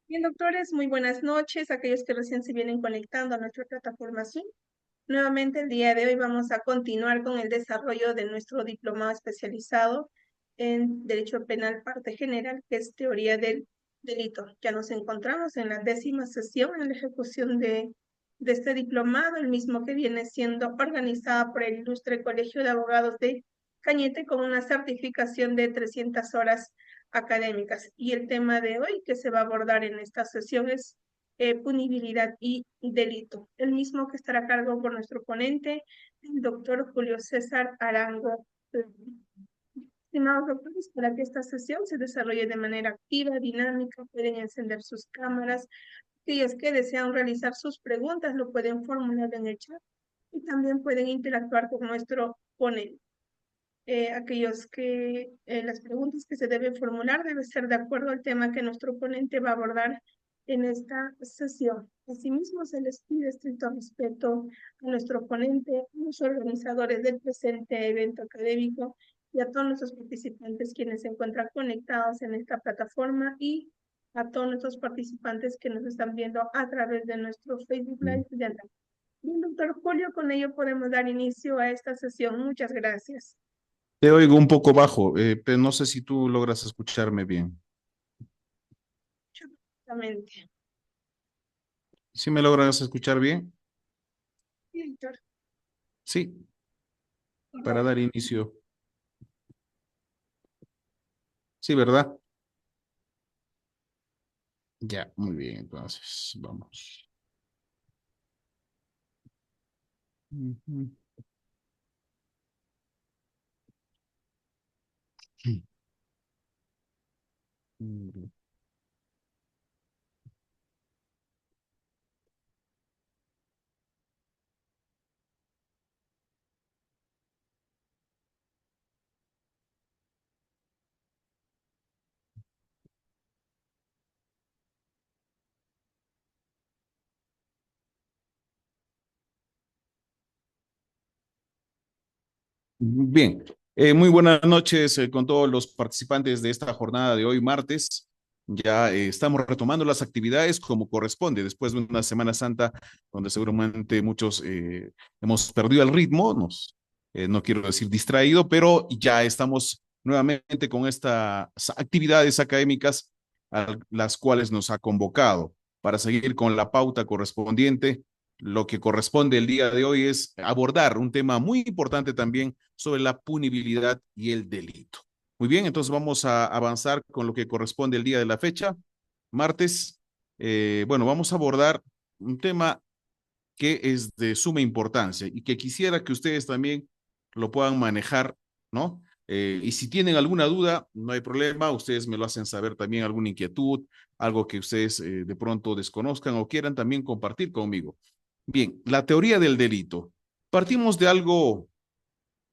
Bien, doctores, muy buenas noches. Aquellos que recién se vienen conectando a nuestra plataforma Zoom. Nuevamente, el día de hoy vamos a continuar con el desarrollo de nuestro diplomado especializado en Derecho Penal Parte General, que es Teoría del Delito. Ya nos encontramos en la 10ª sesión en la ejecución de este diplomado, el mismo que viene siendo organizada por el Ilustre Colegio de Abogados de Cañete con una certificación de 300 horas académicas. Y el tema de hoy que se va a abordar en esta sesión es punibilidad y delito. El mismo que estará a cargo por nuestro ponente, el doctor Julio César Arango. Estimados doctores, para que esta sesión se desarrolle de manera activa, dinámica, pueden encender sus cámaras. Aquellos que desean realizar sus preguntas lo pueden formular en el chat y también pueden interactuar con nuestro ponente. Aquellos que las preguntas que se deben formular deben ser de acuerdo al tema que nuestro ponente va a abordar en esta sesión. Asimismo, se les pide estricto respeto a nuestro ponente, a los organizadores del presente evento académico y a todos nuestros participantes quienes se encuentran conectados en esta plataforma y a todos nuestros participantes que nos están viendo a través de nuestro Facebook Live de Android. Bien, doctor Julio, con ello podemos dar inicio a esta sesión. Muchas gracias. Te oigo un poco bajo, pero no sé si tú logras escucharme bien. Exactamente. ¿Sí me logras escuchar bien? Sí, doctor. Sí, para Correcto. dar inicio. Sí, ¿verdad? Ya, muy bien, entonces, vamos. Ujú. Mm. Bien, muy buenas noches con todos los participantes de esta jornada de hoy, martes. Ya estamos retomando las actividades como corresponde, después de una Semana Santa donde seguramente muchos hemos perdido el ritmo, no quiero decir distraído, pero ya estamos nuevamente con estas actividades académicas a las cuales nos ha convocado para seguir con la pauta correspondiente. Lo que corresponde el día de hoy es abordar un tema muy importante también sobre la punibilidad y el delito. Muy bien, entonces vamos a avanzar con lo que corresponde el día de la fecha, martes. Bueno, vamos a abordar un tema que es de suma importancia y que quisiera que ustedes también lo puedan manejar, ¿no? Y si tienen alguna duda, no hay problema, ustedes me lo hacen saber también, alguna inquietud, algo que ustedes de pronto desconozcan o quieran también compartir conmigo. Bien, la teoría del delito. Partimos de algo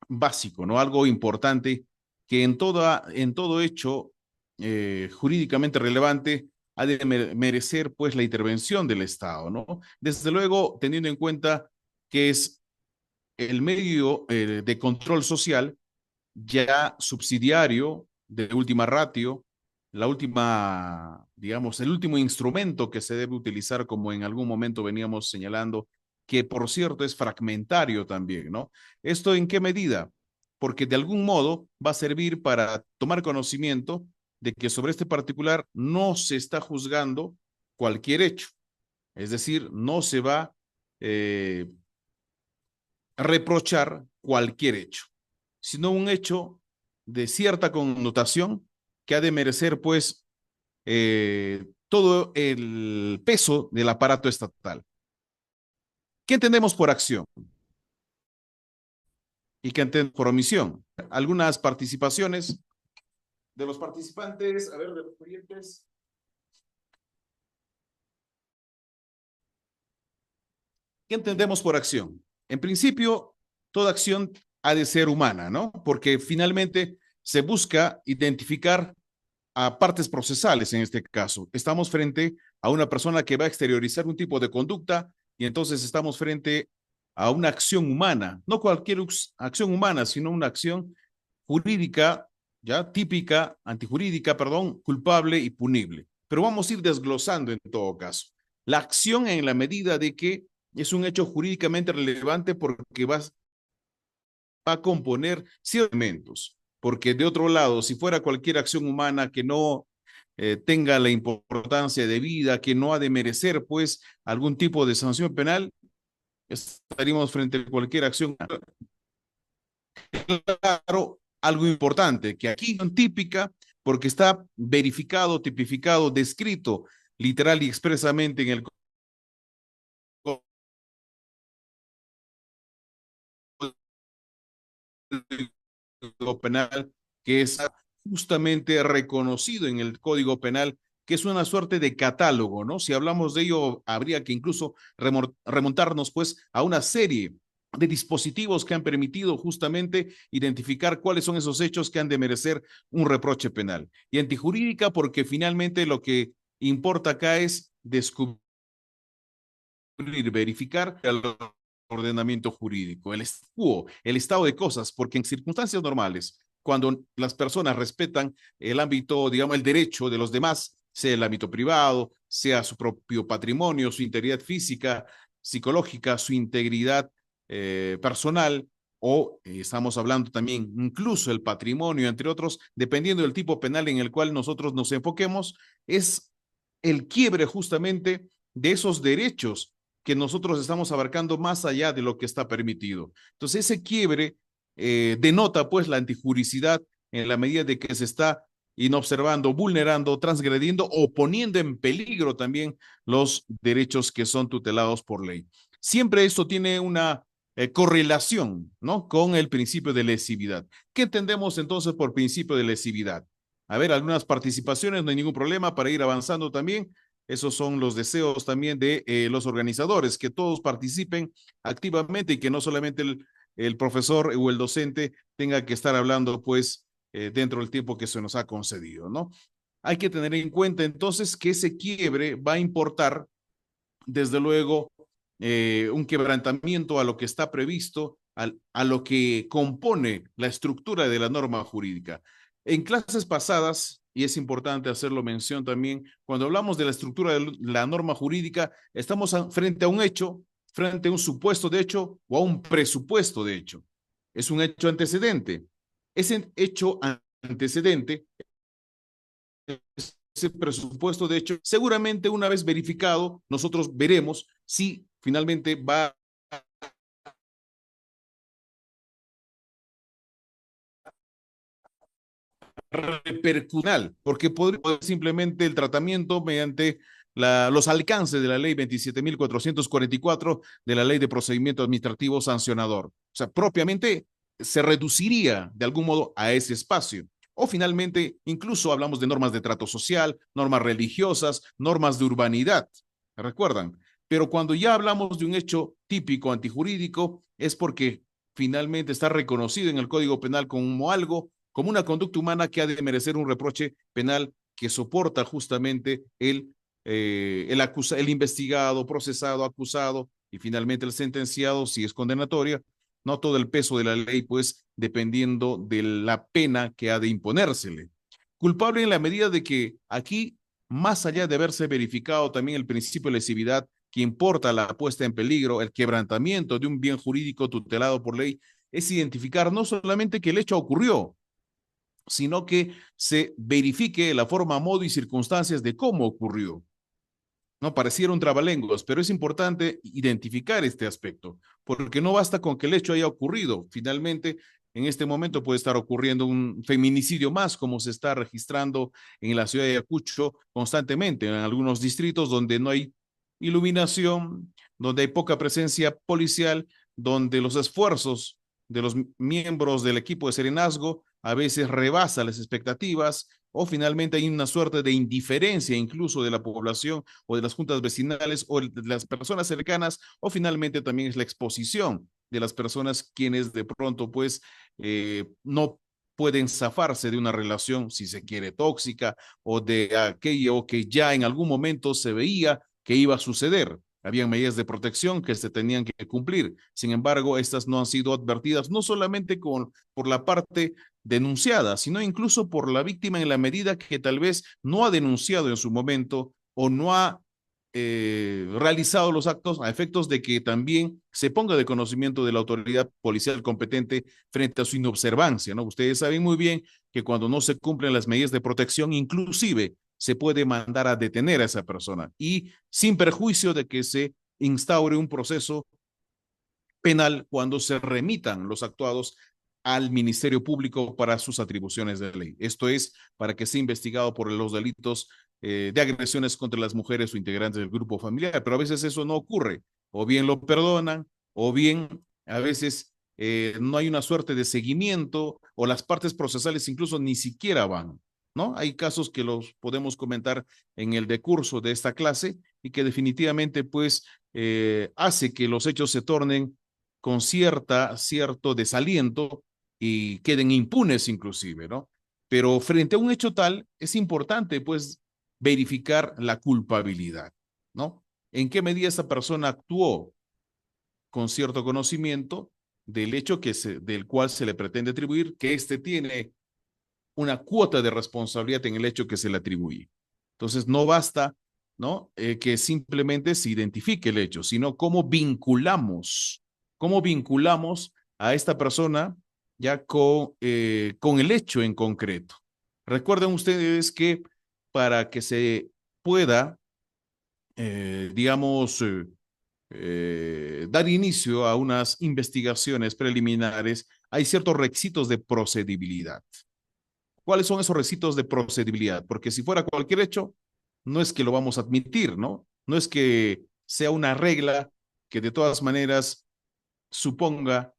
básico, ¿no? Algo importante que en todo hecho jurídicamente relevante ha de merecer pues la intervención del Estado, ¿no? Desde luego, teniendo en cuenta que es el medio de control social ya subsidiario de última ratio, la última, digamos, el último instrumento que se debe utilizar, como en algún momento veníamos señalando, que por cierto es fragmentario también, ¿no? ¿Esto en qué medida? Porque de algún modo va a servir para tomar conocimiento de que sobre este particular no se está juzgando cualquier hecho, es decir, no se va eh, a reprochar cualquier hecho, sino un hecho de cierta connotación que ha de merecer, pues, todo el peso del aparato estatal. ¿Qué entendemos por acción? ¿Y qué entendemos por omisión? Algunas participaciones de los participantes, a ver, de los clientes. ¿Qué entendemos por acción? En principio, toda acción ha de ser humana, ¿no? Porque finalmente se busca identificar a partes procesales en este caso. Estamos frente a una persona que va a exteriorizar un tipo de conducta y entonces estamos frente a una acción humana, no cualquier acción humana, sino una acción jurídica, ya típica, antijurídica, perdón, culpable y punible. pero vamos a ir desglosando en todo caso. La acción en la medida de que es un hecho jurídicamente relevante porque va a componer ciertos elementos, porque de otro lado, si fuera cualquier acción humana que no tenga la importancia de vida, que no ha de merecer pues algún tipo de sanción penal, estaríamos frente a cualquier acción. Claro, algo importante, que aquí es típica porque está verificado, tipificado, descrito literal y expresamente en el Código Penal, que es justamente reconocido en el Código Penal, que es una suerte de catálogo, ¿no? Si hablamos de ello, habría que incluso remontarnos pues a una serie de dispositivos que han permitido justamente identificar cuáles son esos hechos que han de merecer un reproche penal. Y antijurídica porque finalmente lo que importa acá es descubrir, verificar el ordenamiento jurídico, el estado de cosas, porque en circunstancias normales, cuando las personas respetan el ámbito, digamos, el derecho de los demás, sea el ámbito privado, sea su propio patrimonio, su integridad física, psicológica, su integridad personal, o estamos hablando también incluso el patrimonio, entre otros, dependiendo del tipo penal en el cual nosotros nos enfoquemos, es el quiebre justamente de esos derechos que nosotros estamos abarcando más allá de lo que está permitido. Entonces, ese quiebre denota pues la antijuricidad en la medida de que se está inobservando, vulnerando, transgrediendo o poniendo en peligro también los derechos que son tutelados por ley. Siempre esto tiene una correlación, ¿no? Con el principio de lesividad. ¿Qué entendemos entonces por principio de lesividad? A ver, algunas participaciones, no hay ningún problema para ir avanzando también. Esos son los deseos también de los organizadores, que todos participen activamente y que no solamente el profesor o el docente tenga que estar hablando pues dentro del tiempo que se nos ha concedido, ¿no? Hay que tener en cuenta entonces que ese quiebre va a importar, desde luego, un quebrantamiento a lo que está previsto, a lo que compone la estructura de la norma jurídica. En clases pasadas, y es importante hacerlo mención también, cuando hablamos de la estructura de la norma jurídica, estamos frente a un hecho, frente a un supuesto de hecho o a un presupuesto de hecho. Es un hecho antecedente. Ese hecho antecedente, ese presupuesto de hecho, seguramente una vez verificado, nosotros veremos si finalmente va repercusional, porque podría ser simplemente el tratamiento mediante los alcances de la ley 27.444 de la ley de procedimiento administrativo sancionador. O sea, propiamente se reduciría de algún modo a ese espacio. O finalmente, incluso hablamos de normas de trato social, normas religiosas, normas de urbanidad. ¿Recuerdan? Pero cuando ya hablamos de un hecho típico antijurídico, es porque finalmente está reconocido en el Código Penal como algo, como una conducta humana que ha de merecer un reproche penal que soporta justamente el investigado, procesado, acusado y finalmente el sentenciado, si es condenatoria, no todo el peso de la ley, pues dependiendo de la pena que ha de imponérsele. Culpable en la medida de que aquí, más allá de haberse verificado también el principio de lesividad que importa la puesta en peligro, el quebrantamiento de un bien jurídico tutelado por ley, es identificar no solamente que el hecho ocurrió, sino que se verifique la forma, modo y circunstancias de cómo ocurrió. No parecieron trabalenguas, pero es importante identificar este aspecto, porque no basta con que el hecho haya ocurrido. Finalmente, en este momento puede estar ocurriendo un feminicidio más, como se está registrando en la ciudad de Ayacucho constantemente, en algunos distritos donde no hay iluminación, donde hay poca presencia policial, donde los esfuerzos de los miembros del equipo de serenazgo a veces rebasa las expectativas o finalmente hay una suerte de indiferencia incluso de la población o de las juntas vecinales o de las personas cercanas o finalmente también es la exposición de las personas quienes de pronto pues no pueden zafarse de una relación, si se quiere, tóxica o de aquello que ya en algún momento se veía que iba a suceder. Habían medidas de protección que se tenían que cumplir. Sin embargo, estas no han sido advertidas, no solamente por la parte denunciada, sino incluso por la víctima en la medida que tal vez no ha denunciado en su momento o no ha realizado los actos a efectos de que también se ponga de conocimiento de la autoridad policial competente frente a su inobservancia, ¿no? Ustedes saben muy bien que cuando no se cumplen las medidas de protección, inclusive se puede mandar a detener a esa persona y sin perjuicio de que se instaure un proceso penal cuando se remitan los actuados al Ministerio Público para sus atribuciones de ley. Esto es para que sea investigado por los delitos de agresiones contra las mujeres o integrantes del grupo familiar, pero a veces eso no ocurre, o bien lo perdonan, o bien a veces no hay una suerte de seguimiento, o las partes procesales incluso ni siquiera van, ¿no? Hay casos que los podemos comentar en el decurso de esta clase y que definitivamente pues hace que los hechos se tornen con cierto desaliento y queden impunes inclusive, ¿no? Pero frente a un hecho tal, es importante pues verificar la culpabilidad, ¿no? ¿En qué medida esa persona actuó con cierto conocimiento del hecho del cual se le pretende atribuir, que éste tiene una cuota de responsabilidad en el hecho que se le atribuye? Entonces, no basta, ¿no? Que simplemente se identifique el hecho, sino cómo vinculamos a esta persona ya con el hecho en concreto. Recuerden ustedes que para que se pueda, digamos, dar inicio a unas investigaciones preliminares, hay ciertos requisitos de procedibilidad. ¿Cuáles son esos requisitos de procedibilidad? Porque si fuera cualquier hecho, no es que lo vamos a admitir, ¿no? No es que sea una regla que de todas maneras suponga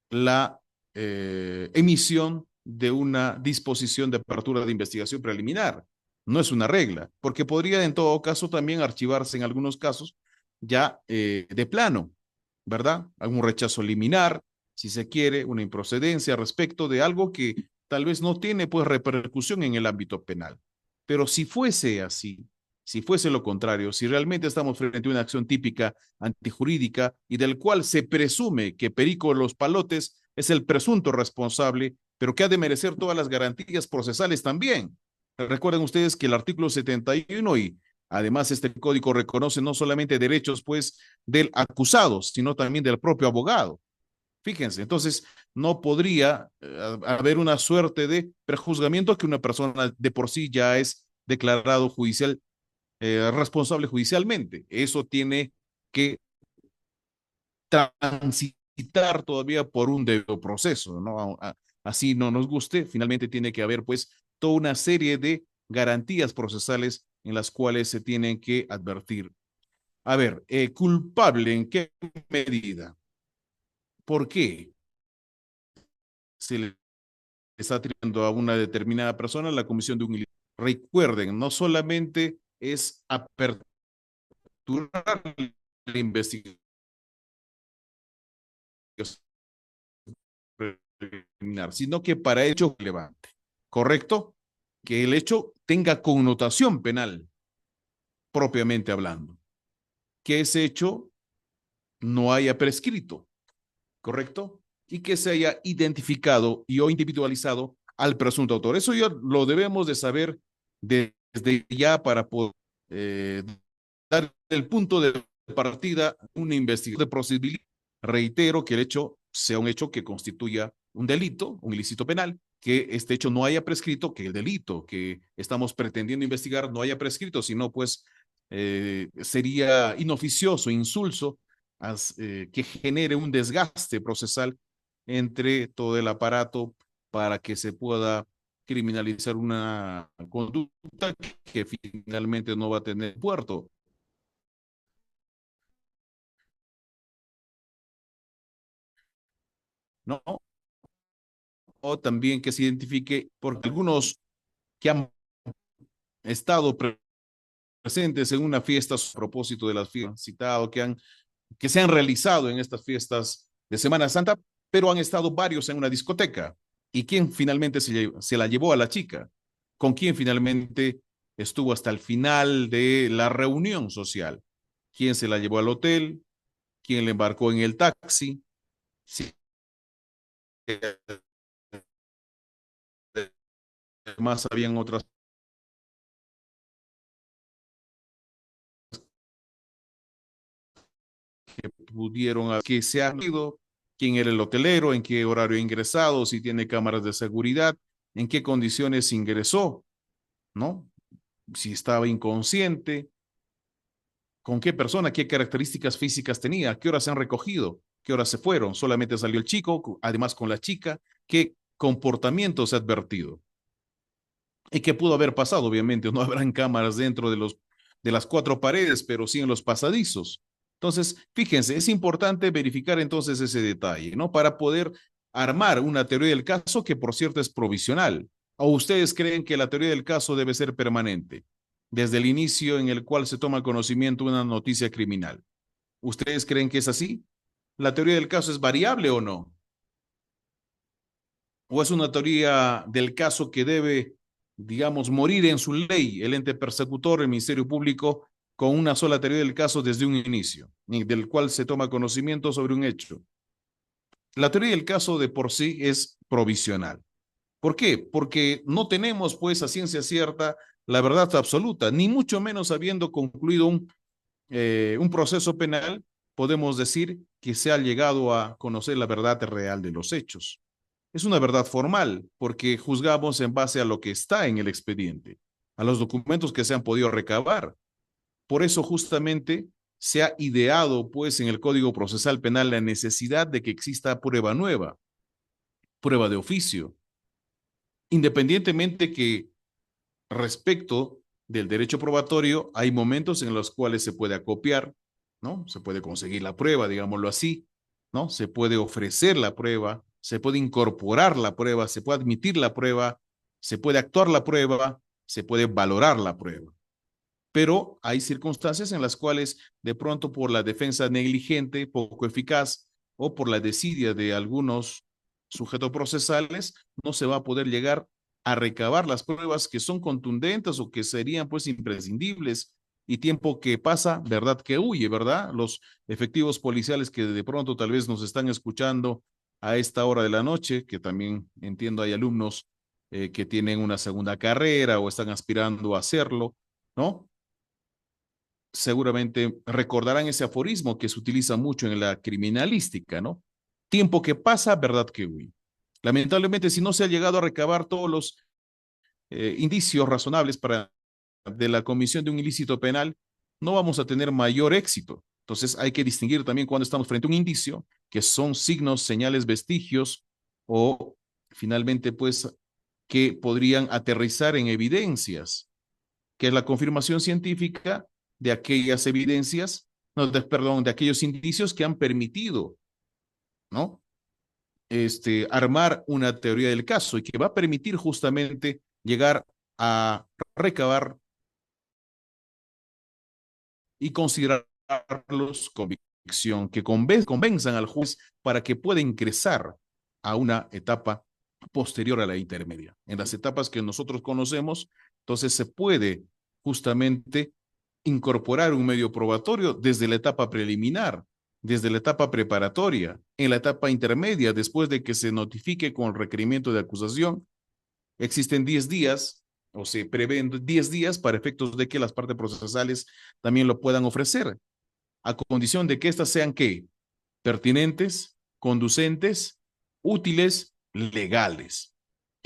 la emisión de una disposición de apertura de investigación preliminar. No es una regla, porque podría en todo caso también archivarse en algunos casos ya de plano, ¿verdad? Algún rechazo liminar, si se quiere, una improcedencia respecto de algo que tal vez no tiene pues repercusión en el ámbito penal. Pero si fuese así, si fuese lo contrario, si realmente estamos frente a una acción típica antijurídica y del cual se presume que Perico Los Palotes es el presunto responsable, pero que ha de merecer todas las garantías procesales también. Recuerden ustedes que el artículo 71 y además este código reconoce no solamente derechos pues del acusado, sino también del propio abogado. Fíjense, entonces no podría haber una suerte de prejuzgamiento que una persona de por sí ya es declarado responsable judicialmente. Eso tiene que transitar todavía por un debido proceso, ¿no? Así no nos guste, finalmente tiene que haber pues toda una serie de garantías procesales en las cuales se tienen que advertir. A ver, culpable, ¿en qué medida? ¿Por qué se le está atribuyendo a una determinada persona la comisión de un ilícito? Recuerden, no solamente es aperturar la investigación preliminar, sino que para hecho relevante, ¿correcto? Que el hecho tenga connotación penal, propiamente hablando, que ese hecho no haya prescrito, ¿correcto? Y que se haya identificado y o individualizado al presunto autor. Eso ya lo debemos de saber desde ya para poder eh, dar el punto de partida una investigación de procedibilidad. Reitero que el hecho sea un hecho que constituya un delito, un ilícito penal, que este hecho no haya prescrito, que el delito que estamos pretendiendo investigar no haya prescrito, sino pues sería inoficioso, insulso, que genere un desgaste procesal entre todo el aparato para que se pueda criminalizar una conducta que finalmente no va a tener puerto. ¿No? O también que se identifique, porque algunos que han estado presentes en una fiesta a propósito de las fiestas citado, que se han realizado en estas fiestas de Semana Santa, pero han estado varios en una discoteca. ¿Y quién finalmente se la llevó a la chica? ¿Con quién finalmente estuvo hasta el final de la reunión social? ¿Quién se la llevó al hotel? ¿Quién le embarcó en el taxi? Sí, además habían otras que pudieron, que se ha ido, quién era el hotelero, en qué horario ha ingresado, si tiene cámaras de seguridad, en qué condiciones ingresó, ¿no? Si estaba inconsciente, con qué persona, qué características físicas tenía, qué horas se han recogido, qué horas se fueron, solamente salió el chico, además con la chica, qué comportamiento se ha advertido. ¿Y qué pudo haber pasado? Obviamente, no habrán cámaras dentro de las cuatro paredes, pero sí en los pasadizos. Entonces, fíjense, es importante verificar entonces ese detalle, ¿no? Para poder armar una teoría del caso que, por cierto, es provisional. ¿O ustedes creen que la teoría del caso debe ser permanente desde el inicio en el cual se toma conocimiento de una noticia criminal? ¿Ustedes creen que es así? ¿La teoría del caso es variable o no? ¿O es una teoría del caso que debe, digamos, morir en su ley el ente persecutor, el Ministerio Público, con una sola teoría del caso desde un inicio, del cual se toma conocimiento sobre un hecho? La teoría del caso de por sí es provisional. ¿Por qué? Porque no tenemos, pues, a ciencia cierta la verdad absoluta, ni mucho menos habiendo concluido un proceso penal, podemos decir que se ha llegado a conocer la verdad real de los hechos. Es una verdad formal, porque juzgamos en base a lo que está en el expediente, a los documentos que se han podido recabar. Por eso justamente se ha ideado, pues, en el Código Procesal Penal la necesidad de que exista prueba nueva, prueba de oficio, independientemente que respecto del derecho probatorio hay momentos en los cuales se puede acopiar, ¿no? Se puede conseguir la prueba, digámoslo así, ¿no? Se puede ofrecer la prueba, se puede incorporar la prueba, se puede admitir la prueba, se puede actuar la prueba, se puede valorar la prueba. Pero hay circunstancias en las cuales de pronto por la defensa negligente, poco eficaz, o por la desidia de algunos sujetos procesales, no se va a poder llegar a recabar las pruebas que son contundentes o que serían pues imprescindibles, y tiempo que pasa, verdad que huye, ¿verdad? Los efectivos policiales que de pronto tal vez nos están escuchando a esta hora de la noche, que también entiendo hay alumnos que tienen una segunda carrera o están aspirando a hacerlo, ¿no? Seguramente recordarán ese aforismo que se utiliza mucho en la criminalística, ¿no? Tiempo que pasa, verdad que huye. Lamentablemente, si no se ha llegado a recabar todos los indicios razonables de la comisión de un ilícito penal, no vamos a tener mayor éxito. Entonces hay que distinguir también cuando estamos frente a un indicio, que son signos, señales, vestigios, o finalmente, pues, que podrían aterrizar en evidencias, que es la confirmación científica de aquellas evidencias, no, perdón, de aquellos indicios que han permitido, ¿no? Armar una teoría del caso y que va a permitir justamente llegar a recabar y considerarlos convicción, que convenzan al juez para que pueda ingresar a una etapa posterior a la intermedia. En las etapas que nosotros conocemos, entonces se puede justamente incorporar un medio probatorio desde la etapa preliminar, desde la etapa preparatoria, en la etapa intermedia, después de que se notifique con el requerimiento de acusación. Existen 10 días, o se prevén 10 días para efectos de que las partes procesales también lo puedan ofrecer, a condición de que éstas sean, ¿qué? Pertinentes, conducentes, útiles, legales.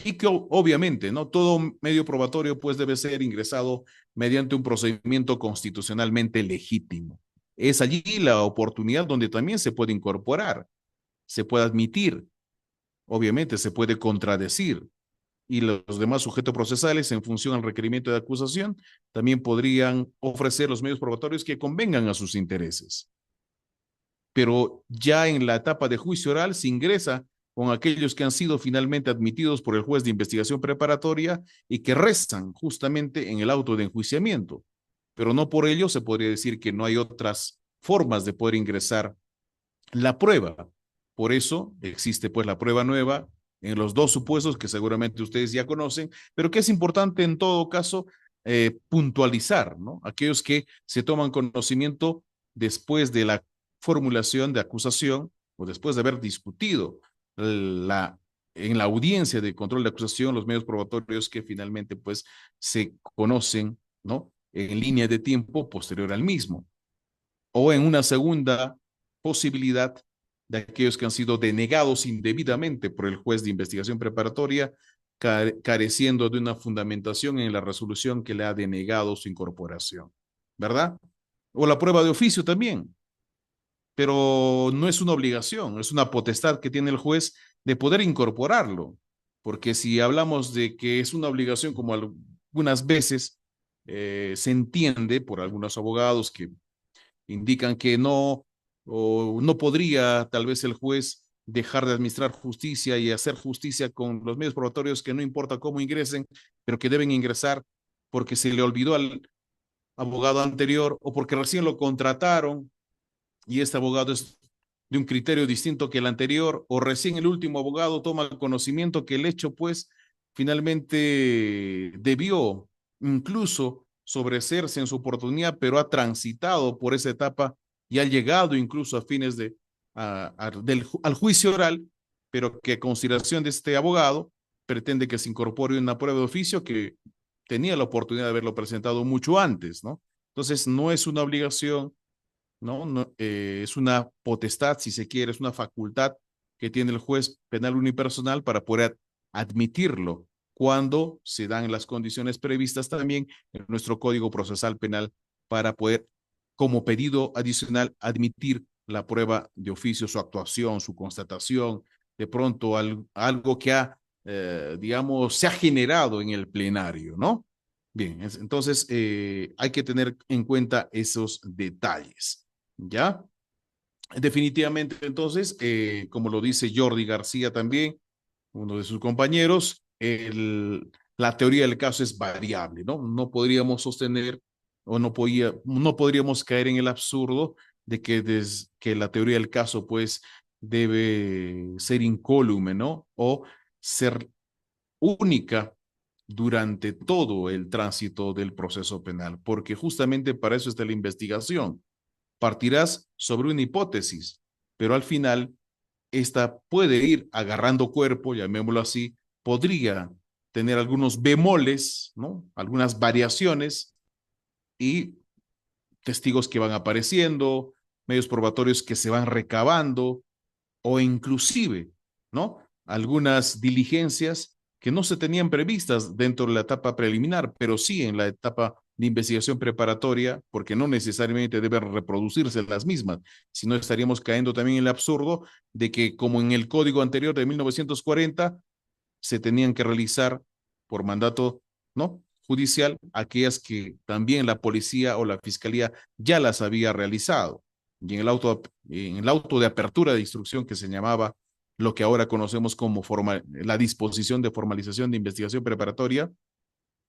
Y que obviamente, ¿no? Todo medio probatorio pues debe ser ingresado mediante un procedimiento constitucionalmente legítimo. Es allí la oportunidad donde también se puede incorporar, se puede admitir, obviamente se puede contradecir, y los demás sujetos procesales, en función al requerimiento de acusación, también podrían ofrecer los medios probatorios que convengan a sus intereses. Pero ya en la etapa de juicio oral se ingresa con aquellos que han sido finalmente admitidos por el juez de investigación preparatoria y que restan justamente en el auto de enjuiciamiento. Pero no por ello se podría decir que no hay otras formas de poder ingresar la prueba. Por eso existe pues la prueba nueva en los dos supuestos que seguramente ustedes ya conocen, pero que es importante en todo caso puntualizar, ¿no? Aquellos que se toman conocimiento después de la formulación de acusación o después de haber discutido la en la audiencia de control de acusación, los medios probatorios que finalmente pues se conocen, ¿no? En línea de tiempo posterior al mismo. O en una segunda posibilidad de aquellos que han sido denegados indebidamente por el juez de investigación preparatoria, careciendo de una fundamentación en la resolución que le ha denegado su incorporación, ¿verdad? O la prueba de oficio también, pero no es una obligación, es una potestad que tiene el juez de poder incorporarlo, porque si hablamos de que es una obligación, como algunas veces se entiende por algunos abogados que indican que no, o no podría tal vez el juez dejar de administrar justicia y hacer justicia con los medios probatorios que no importa cómo ingresen, pero que deben ingresar porque se le olvidó al abogado anterior o porque recién lo contrataron y este abogado es de un criterio distinto que el anterior, o recién el último abogado toma conocimiento que el hecho, pues, finalmente debió incluso sobreserse en su oportunidad, pero ha transitado por esa etapa y ha llegado incluso a fines al juicio oral, pero que a consideración de este abogado pretende que se incorpore una prueba de oficio que tenía la oportunidad de haberlo presentado mucho antes, ¿no? Entonces, no es una obligación, es una potestad, si se quiere, es una facultad que tiene el juez penal unipersonal para poder admitirlo cuando se dan las condiciones previstas también en nuestro Código Procesal Penal para poder, como pedido adicional, admitir la prueba de oficio, su actuación, su constatación, de pronto algo que digamos, se ha generado en el plenario, ¿no? Bien, entonces hay que tener en cuenta esos detalles. ¿Ya? Definitivamente, entonces, como lo dice Jordi García también, uno de sus compañeros, la teoría del caso es variable, ¿no? No podríamos sostener o no podríamos caer en el absurdo de que la teoría del caso, pues, debe ser incólume, ¿no? O ser única durante todo el tránsito del proceso penal, porque justamente para eso está la investigación. Partirás sobre una hipótesis, pero al final esta puede ir agarrando cuerpo, llamémoslo así, podría tener algunos bemoles, ¿no? Algunas variaciones y testigos que van apareciendo, medios probatorios que se van recabando o inclusive, ¿no? Algunas diligencias que no se tenían previstas dentro de la etapa preliminar, pero sí en la etapa de investigación preparatoria, porque no necesariamente deben reproducirse las mismas, sino estaríamos cayendo también en el absurdo de que, como en el código anterior de 1940, se tenían que realizar por mandato, ¿no? Judicial, aquellas que también la policía o la fiscalía ya las había realizado. Y en el auto de apertura de instrucción que se llamaba lo que ahora conocemos como la disposición de formalización de investigación preparatoria,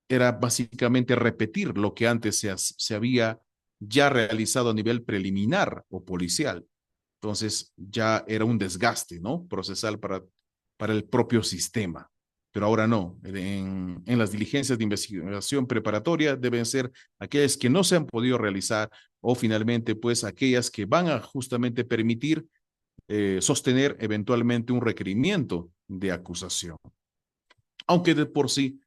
era básicamente repetir lo que antes se había ya realizado a nivel preliminar o policial. Entonces ya era un desgaste, ¿no? Procesal para el propio sistema. Pero ahora no. En las diligencias de investigación preparatoria deben ser aquellas que no se han podido realizar o finalmente pues aquellas que van a justamente permitir sostener eventualmente un requerimiento de acusación. Aunque de por sí,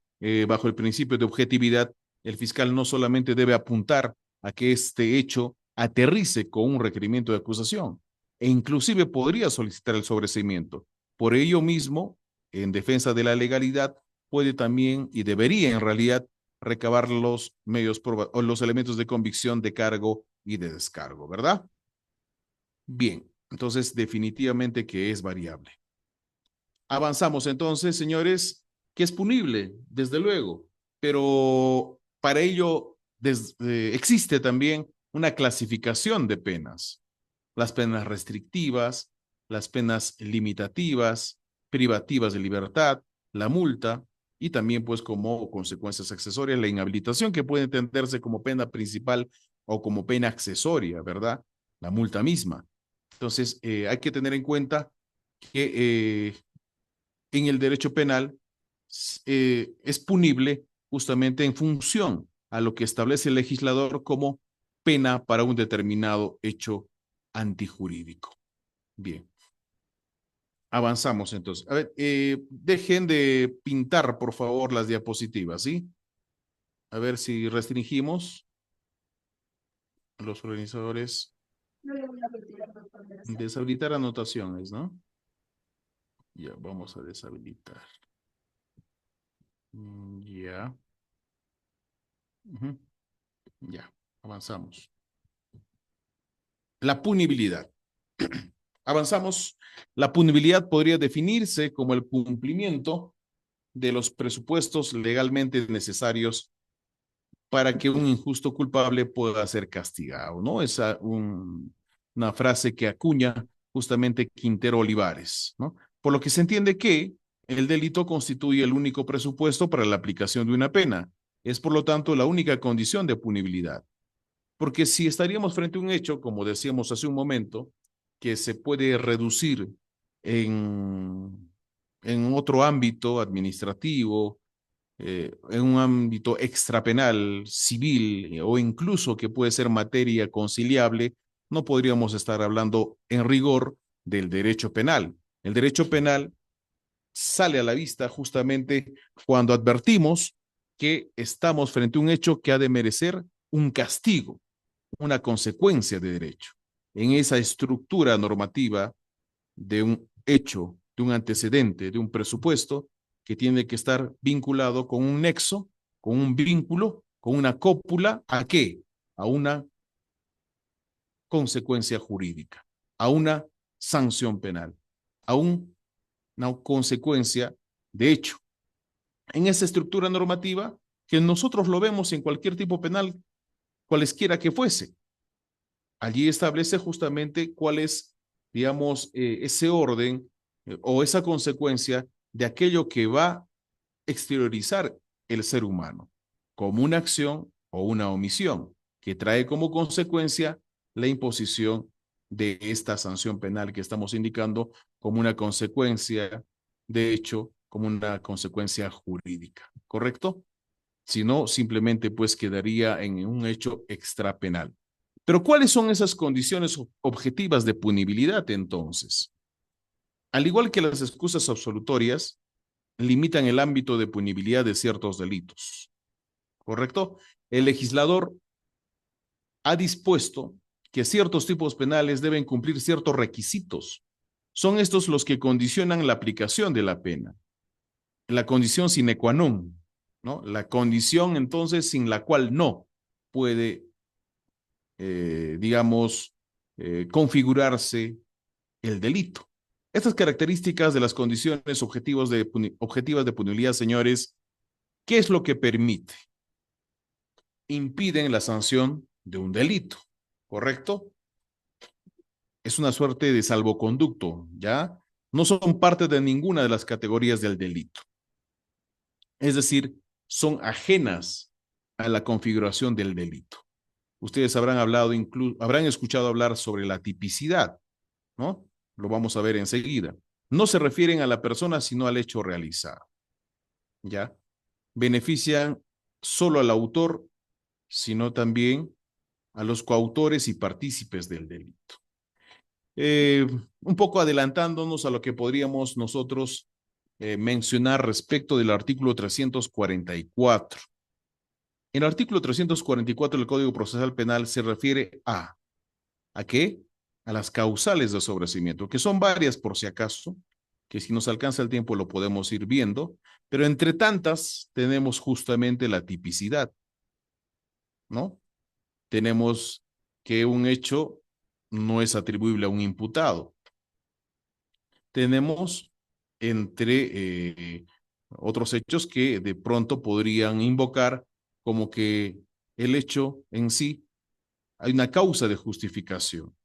bajo el principio de objetividad, el fiscal no solamente debe apuntar a que este hecho aterrice con un requerimiento de acusación, e inclusive podría solicitar el sobreseimiento. Por ello mismo, en defensa de la legalidad, puede también y debería en realidad recabar los medios o los elementos de convicción, de cargo y de descargo, ¿verdad? Bien, entonces definitivamente que es variable. Avanzamos entonces, señores, que es punible, desde luego, pero para ello existe también una clasificación de penas. Las penas restrictivas, las penas limitativas, privativas de libertad, la multa y también pues como consecuencias accesorias la inhabilitación, que puede entenderse como pena principal o como pena accesoria, ¿verdad? La multa misma. Entonces, hay que tener en cuenta que en el derecho penal es punible justamente en función a lo que establece el legislador como pena para un determinado hecho antijurídico. Bien. Avanzamos entonces. A ver, dejen de pintar, por favor, las diapositivas, ¿sí? A ver si restringimos los organizadores. Deshabilitar anotaciones, ¿no? Ya, vamos a deshabilitar. Ya. Ujú. Ya, avanzamos. La punibilidad. Avanzamos. La punibilidad podría definirse como el cumplimiento de los presupuestos legalmente necesarios para que un injusto culpable pueda ser castigado, ¿no? Es una frase que acuña justamente Quintero Olivares, ¿no? Por lo que se entiende que el delito constituye el único presupuesto para la aplicación de una pena. Es, por lo tanto, la única condición de punibilidad. Porque si estaríamos frente a un hecho, como decíamos hace un momento, que se puede reducir en, en otro ámbito administrativo, en un ámbito extrapenal, civil o incluso que puede ser materia conciliable, no podríamos estar hablando en rigor del derecho penal. El derecho penal sale a la vista justamente cuando advertimos que estamos frente a un hecho que ha de merecer un castigo, una consecuencia de derecho. En esa estructura normativa de un hecho, de un antecedente, de un presupuesto que tiene que estar vinculado con un nexo, con un vínculo, con una cópula, ¿a qué? A una consecuencia jurídica, a una sanción penal, a una consecuencia de hecho. En esa estructura normativa que nosotros lo vemos en cualquier tipo penal, cualesquiera que fuese. Allí establece justamente cuál es, digamos, ese orden o esa consecuencia de aquello que va a exteriorizar el ser humano, como una acción o una omisión, que trae como consecuencia la imposición de esta sanción penal que estamos indicando como una consecuencia, de hecho, como una consecuencia jurídica, ¿correcto? Si no, simplemente pues quedaría en un hecho extrapenal. Pero ¿cuáles son esas condiciones objetivas de punibilidad entonces? Al igual que las excusas absolutorias, limitan el ámbito de punibilidad de ciertos delitos, ¿correcto? El legislador ha dispuesto que ciertos tipos penales deben cumplir ciertos requisitos. Son estos los que condicionan la aplicación de la pena. La condición sine qua non, ¿no? La condición entonces sin la cual no puede, digamos, configurarse el delito. Estas características de las condiciones objetivas de punibilidad, señores, ¿qué es lo que permite? Impiden la sanción de un delito, ¿correcto? Es una suerte de salvoconducto, ¿ya? No son parte de ninguna de las categorías del delito. Es decir, son ajenas a la configuración del delito. Ustedes habrán escuchado hablar sobre la tipicidad, ¿no? Lo vamos a ver enseguida. No se refieren a la persona, sino al hecho realizado, ¿ya? Benefician solo al autor, sino también a los coautores y partícipes del delito. Un poco adelantándonos a lo que podríamos nosotros mencionar respecto del artículo 344. En el artículo 344 del Código Procesal Penal se refiere ¿a qué? A las causales de sobreseimiento, que son varias por si acaso, que si nos alcanza el tiempo lo podemos ir viendo, pero entre tantas tenemos justamente la tipicidad, ¿no? Tenemos que un hecho no es atribuible a un imputado. Tenemos entre otros hechos que de pronto podrían invocar como que el hecho en sí hay una causa de justificación,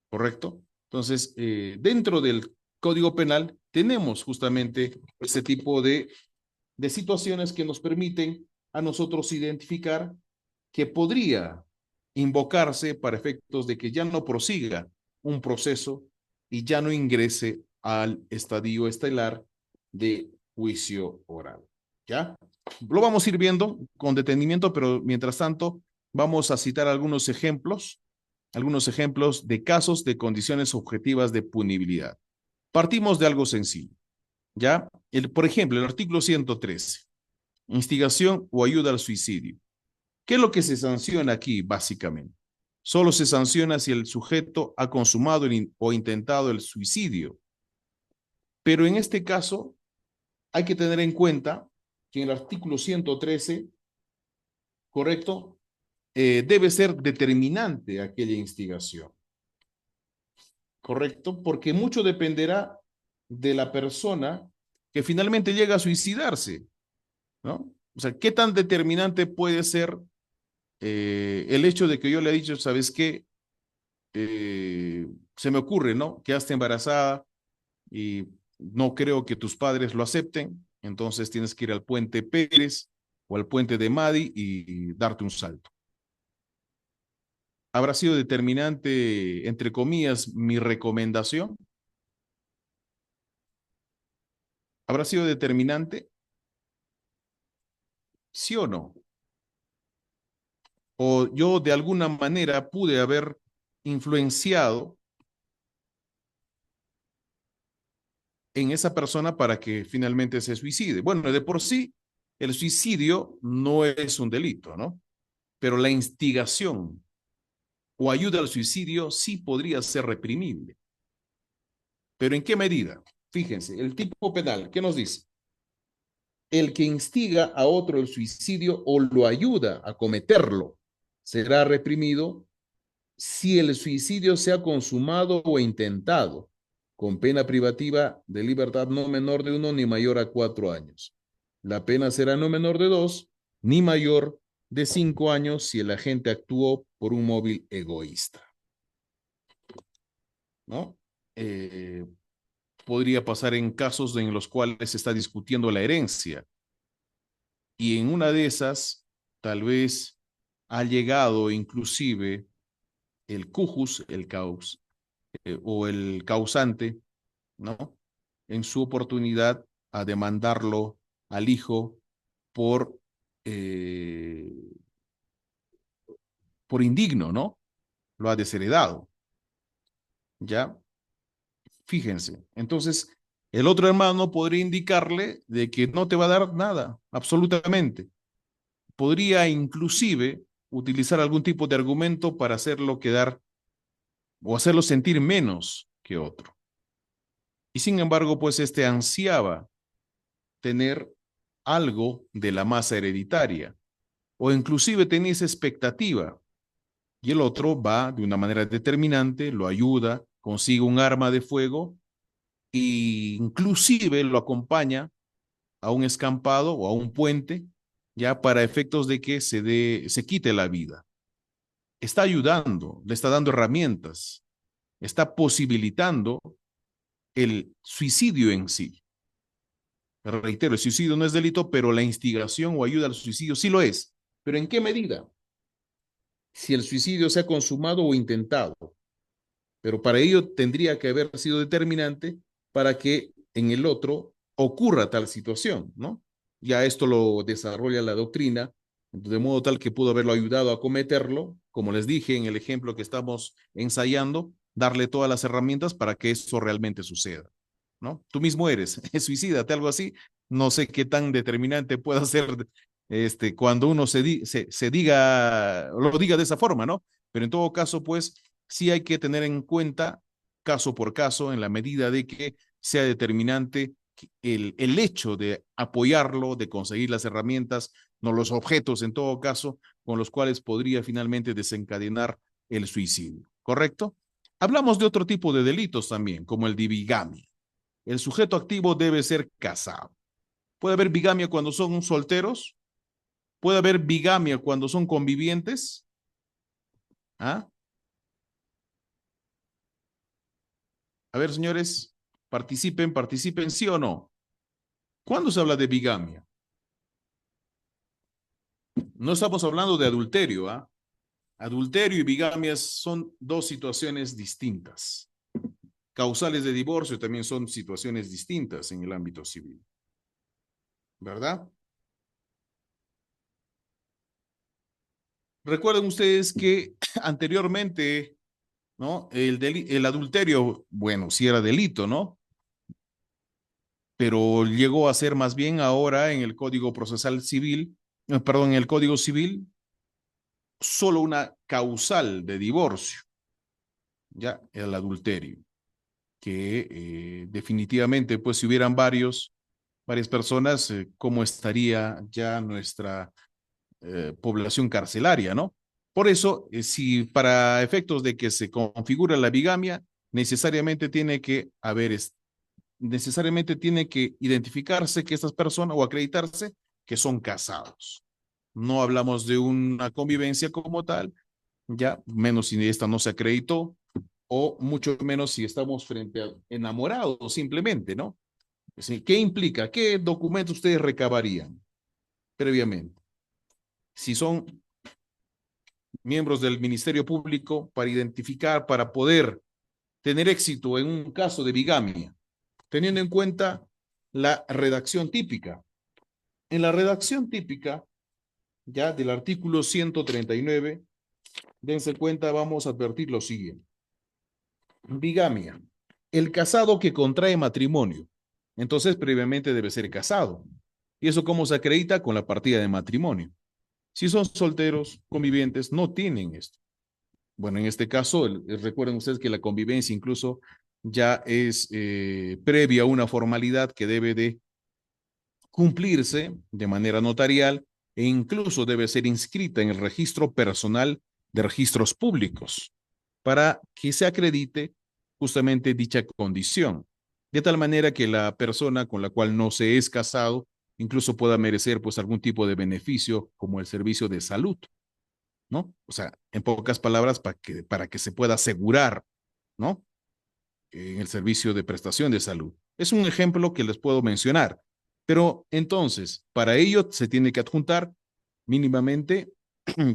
¿correcto? Entonces, dentro del Código Penal tenemos justamente este tipo de situaciones que nos permiten a nosotros identificar que podría invocarse para efectos de que ya no prosiga un proceso y ya no ingrese al estadio estelar de juicio oral. ¿Ya? Lo vamos a ir viendo con detenimiento, pero mientras tanto vamos a citar algunos ejemplos de casos de condiciones objetivas de punibilidad. Partimos de algo sencillo, ¿ya? Por ejemplo, el artículo 113, instigación o ayuda al suicidio. ¿Qué es lo que se sanciona aquí, básicamente? Solo se sanciona si el sujeto ha consumado o intentado el suicidio. Pero en este caso, hay que tener en cuenta que en el artículo 113, ¿correcto? Debe ser determinante aquella instigación, ¿correcto? Porque mucho dependerá de la persona que finalmente llega a suicidarse, ¿no? O sea, ¿qué tan determinante puede ser el hecho de que yo le he dicho, ¿sabes qué? Se me ocurre, ¿no? Quedaste embarazada y no creo que tus padres lo acepten, entonces tienes que ir al puente Pérez o al puente de Madi y darte un salto. ¿Habrá sido determinante, entre comillas, mi recomendación? ¿Habrá sido determinante? ¿Sí o no? ¿O yo de alguna manera pude haber influenciado en esa persona para que finalmente se suicide? Bueno, de por sí, el suicidio no es un delito, ¿no? Pero la instigación o ayuda al suicidio sí podría ser reprimible. ¿Pero en qué medida? Fíjense, el tipo penal, ¿qué nos dice? El que instiga a otro el suicidio o lo ayuda a cometerlo será reprimido si el suicidio se ha consumado o intentado, con pena privativa de libertad no menor de 1 ni mayor a 4 años. La pena será no menor de 2 ni mayor de 5 años si el agente actuó por un móvil egoísta, ¿no? Eh, Podría pasar en casos en los cuales se está discutiendo la herencia y en una de esas tal vez ha llegado inclusive el cujus, el caus, o el causante, ¿no? En su oportunidad a demandarlo al hijo por, eh, por indigno, ¿no? Lo ha desheredado, ¿ya? Fíjense. Entonces, el otro hermano podría indicarle de que no te va a dar nada, absolutamente. Podría inclusive utilizar algún tipo de argumento para hacerlo quedar o hacerlo sentir menos que otro. Y sin embargo, pues este ansiaba tener algo de la masa hereditaria o inclusive tenía esa expectativa y el otro va de una manera determinante, lo ayuda, consigue un arma de fuego e inclusive lo acompaña a un escampado o a un puente ya para efectos de que se quite la vida. Está ayudando, le está dando herramientas, está posibilitando el suicidio en sí. Reitero, el suicidio no es delito, pero la instigación o ayuda al suicidio sí lo es. ¿Pero en qué medida? Si el suicidio se ha consumado o intentado. Pero para ello tendría que haber sido determinante para que en el otro ocurra tal situación, ¿no? Ya esto lo desarrolla la doctrina, de modo tal que pudo haberlo ayudado a cometerlo, como les dije en el ejemplo que estamos ensayando, darle todas las herramientas para que eso realmente suceda, ¿no? Tú mismo eres, suicídate, algo así, no sé qué tan determinante pueda ser cuando uno se diga, lo diga de esa forma, ¿no? Pero en todo caso, pues, sí hay que tener en cuenta caso por caso en la medida de que sea determinante el hecho de apoyarlo, de conseguir las herramientas, no los objetos en todo caso, con los cuales podría finalmente desencadenar el suicidio. ¿Correcto? Hablamos de otro tipo de delitos también, como el de bigamia. El sujeto activo debe ser casado. Puede haber bigamia cuando son solteros, puede haber bigamia cuando son convivientes. ¿Ah? A ver, señores, participen, sí o no. ¿Cuándo se habla de bigamia? No estamos hablando de adulterio, ¿ah? Adulterio y bigamia son dos situaciones distintas. Causales de divorcio también son situaciones distintas en el ámbito civil, ¿verdad? Recuerden ustedes que anteriormente, ¿no? El adulterio, bueno, sí era delito, ¿no? pero llegó a ser más bien ahora en el Código Procesal Civil, perdón, en el Código Civil, solo una causal de divorcio, ya, el adulterio, que definitivamente, pues si hubieran varias personas, ¿cómo estaría ya nuestra población carcelaria, ¿no? Por eso, si para efectos de que se configura la bigamia, necesariamente tiene que haber, necesariamente tiene que identificarse que estas personas o acreditarse que son casados. No hablamos de una convivencia como tal, ya menos si esta no se acreditó, o mucho menos si estamos frente a enamorados simplemente, ¿no? ¿Qué implica? ¿Qué documentos ustedes recabarían previamente? Si son miembros del Ministerio Público para identificar, para poder tener éxito en un caso de bigamia, teniendo en cuenta la redacción típica. En la redacción típica, ya del artículo 139, dense cuenta, vamos a advertir lo siguiente. Bigamia. El casado que contrae matrimonio. Entonces, previamente debe ser casado. ¿Y eso cómo se acredita? Con la partida de matrimonio. Si son solteros, convivientes, no tienen esto. Bueno, en este caso, recuerden ustedes que la convivencia incluso ya es previa a una formalidad que debe de cumplirse de manera notarial e incluso debe ser inscrita en el registro personal de registros públicos para que se acredite justamente dicha condición, de tal manera que la persona con la cual no se es casado incluso pueda merecer pues algún tipo de beneficio como el servicio de salud, ¿no? O sea, en pocas palabras, para que se pueda asegurar, ¿no? En el servicio de prestación de salud. Es un ejemplo que les puedo mencionar. Pero entonces, para ello se tiene que adjuntar mínimamente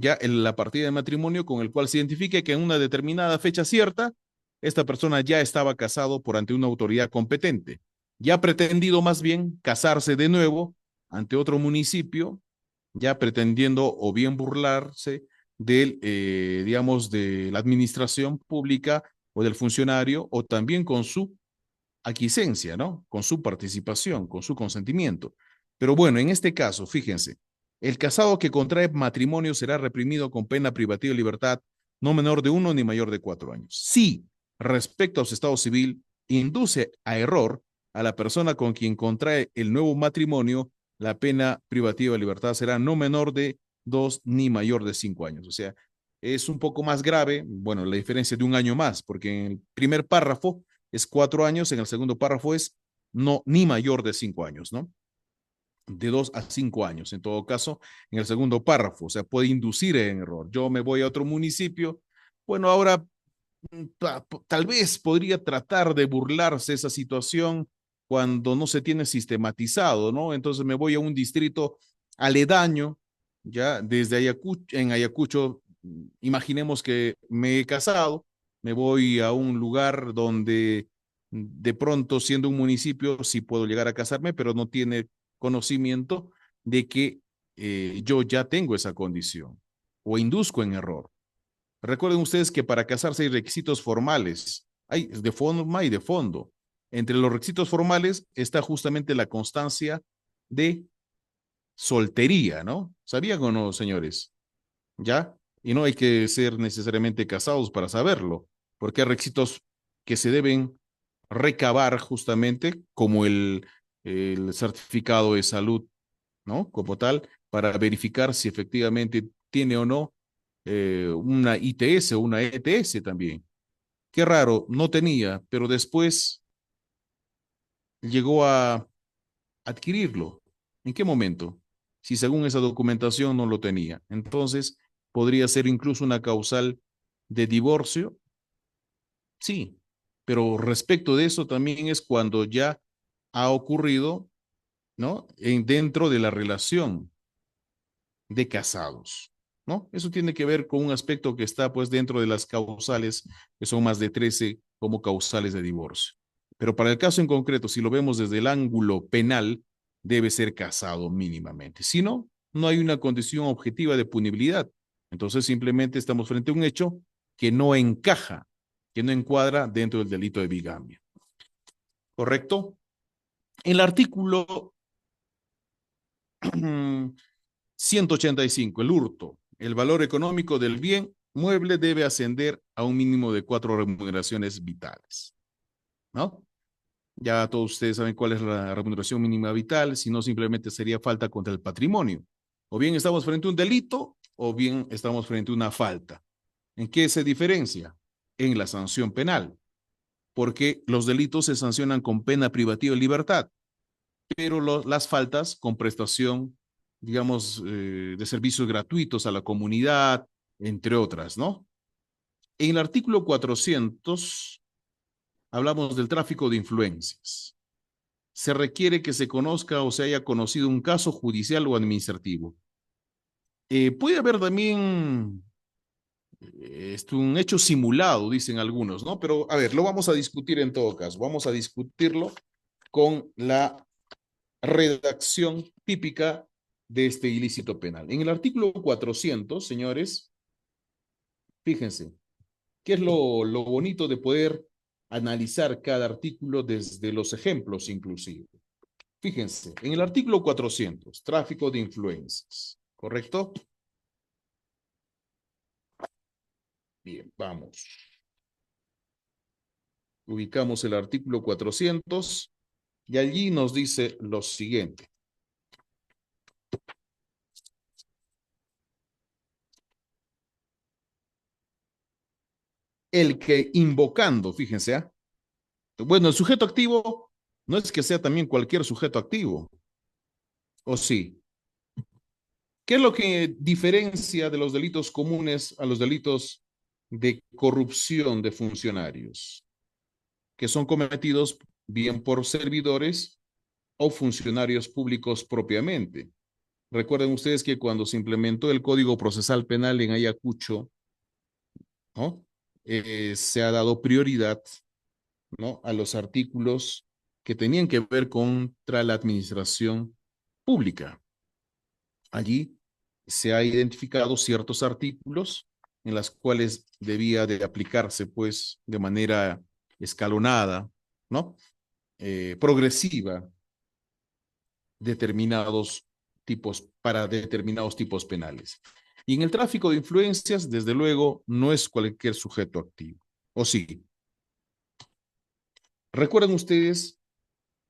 ya la partida de matrimonio con el cual se identifique que en una determinada fecha cierta, esta persona ya estaba casado por ante una autoridad competente. Ya ha pretendido más bien casarse de nuevo ante otro municipio, ya pretendiendo o bien burlarse del, digamos, de la administración pública o del funcionario, o también con su aquiescencia, ¿no? Con su participación, con su consentimiento. Pero bueno, en este caso, fíjense, el casado que contrae matrimonio será reprimido con pena privativa de libertad no menor de 1 ni mayor de 4 años. Si, respecto a su estado civil, induce a error a la persona con quien contrae el nuevo matrimonio, la pena privativa de libertad será no menor de 2 ni mayor de 5 años. O sea, es un poco más grave, bueno, la diferencia de un año más, porque en el primer párrafo es 4 años, en el segundo párrafo es no ni mayor de 5 años, ¿no? De 2 a 5 años, en todo caso, en el segundo párrafo, o sea, puede inducir en error. Yo me voy a otro municipio, bueno, ahora tal vez podría tratar de burlarse esa situación cuando no se tiene sistematizado, ¿no? Entonces me voy a un distrito aledaño, ya desde Ayacucho, en Ayacucho, imaginemos que me he casado, me voy a un lugar donde de pronto, siendo un municipio, sí puedo llegar a casarme, pero no tiene conocimiento de que yo ya tengo esa condición o induzco en error. Recuerden ustedes que para casarse hay requisitos formales, hay de forma y de fondo. Entre los requisitos formales está justamente la constancia de soltería, ¿no? ¿Sabían o no, señores? ¿Ya? Y no hay que ser necesariamente casados para saberlo, porque hay requisitos que se deben recabar justamente como el certificado de salud, ¿no? Como tal, para verificar si efectivamente tiene o no una ITS o una ETS también. Qué raro, no tenía, pero después llegó a adquirirlo. ¿En qué momento? Si según esa documentación no lo tenía. Entonces, podría ser incluso una causal de divorcio. Sí, pero respecto de eso también es cuando ya ha ocurrido, ¿no? Dentro de la relación de casados, ¿no? Eso tiene que ver con un aspecto que está pues dentro de las causales, que son más de 13 como causales de divorcio. Pero para el caso en concreto, si lo vemos desde el ángulo penal, debe ser casado mínimamente. Si no, no hay una condición objetiva de punibilidad. Entonces simplemente estamos frente a un hecho que no encaja, que no encuadra dentro del delito de bigamia. ¿Correcto? En el artículo 185, el hurto, el valor económico del bien mueble debe ascender a un mínimo de 4 remuneraciones vitales, ¿no? Ya todos ustedes saben cuál es la remuneración mínima vital, si no simplemente sería falta contra el patrimonio. O bien estamos frente a un delito, o bien estamos frente a una falta. ¿En qué se diferencia? En la sanción penal, porque los delitos se sancionan con pena privativa de libertad, pero las faltas con prestación, digamos, de servicios gratuitos a la comunidad, entre otras, ¿no? En el artículo 400 hablamos del tráfico de influencias. Se requiere que se conozca o se haya conocido un caso judicial o administrativo. Puede haber también un hecho simulado, dicen algunos, ¿no? Pero a ver, lo vamos a discutir en todo caso. Vamos a discutirlo con la redacción típica de este ilícito penal. En el artículo 400, señores, fíjense, ¿qué es lo bonito de poder analizar cada artículo desde los ejemplos inclusive? Fíjense, en el artículo 400, tráfico de influencias, ¿correcto? Bien, vamos. Ubicamos el artículo 400 y allí nos dice lo siguiente. El que invocando, fíjense, ¿eh? Bueno, el sujeto activo no es que sea también cualquier sujeto activo, ¿o sí? ¿Qué es lo que diferencia de los delitos comunes a los delitos de corrupción de funcionarios, que son cometidos bien por servidores o funcionarios públicos propiamente? Recuerden ustedes que cuando se implementó el Código Procesal Penal en Ayacucho, ¿no? Se ha dado prioridad, ¿no?, a los artículos que tenían que ver contra la administración pública. Allí se ha identificado ciertos artículos en los cuales debía de aplicarse, pues, de manera escalonada, ¿no? Progresiva, determinados tipos, para determinados tipos penales. Y en el tráfico de influencias, desde luego, no es cualquier sujeto activo. ¿O sí? Recuerden ustedes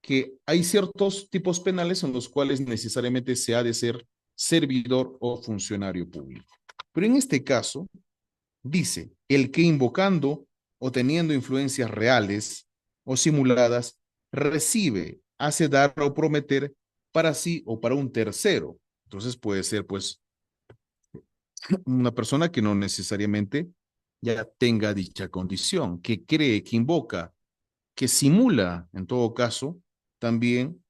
que hay ciertos tipos penales en los cuales necesariamente se ha de ser servidor o funcionario público. Pero en este caso, dice, el que invocando o teniendo influencias reales o simuladas, recibe, hace dar o prometer para sí o para un tercero. Entonces puede ser, pues, una persona que no necesariamente ya tenga dicha condición, que cree, que invoca, que simula, en todo caso, también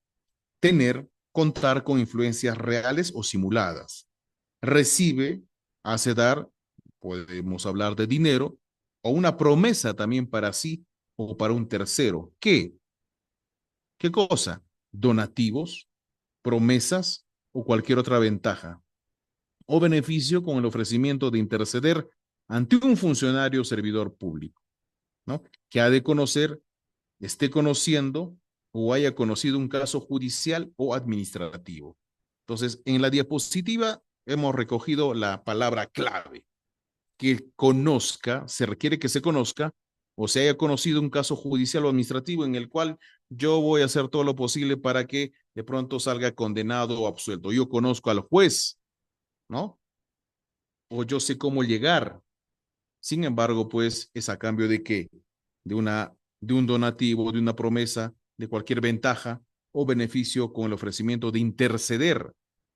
contar con influencias reales o simuladas. Recibe, hace dar, podemos hablar de dinero, o una promesa también para sí o para un tercero. ¿Qué? ¿Qué cosa? Donativos, promesas o cualquier otra ventaja o beneficio con el ofrecimiento de interceder ante un funcionario o servidor público, ¿no? Que ha de conocer, esté conociendo o haya conocido un caso judicial o administrativo. Entonces, en la diapositiva hemos recogido la palabra clave, que conozca, se requiere que se conozca o se haya conocido un caso judicial o administrativo en el cual yo voy a hacer todo lo posible para que de pronto salga condenado o absuelto. Yo conozco al juez, ¿no? O yo sé cómo llegar. Sin embargo, pues es a cambio de qué? De de un donativo, de una promesa, de cualquier ventaja o beneficio con el ofrecimiento de interceder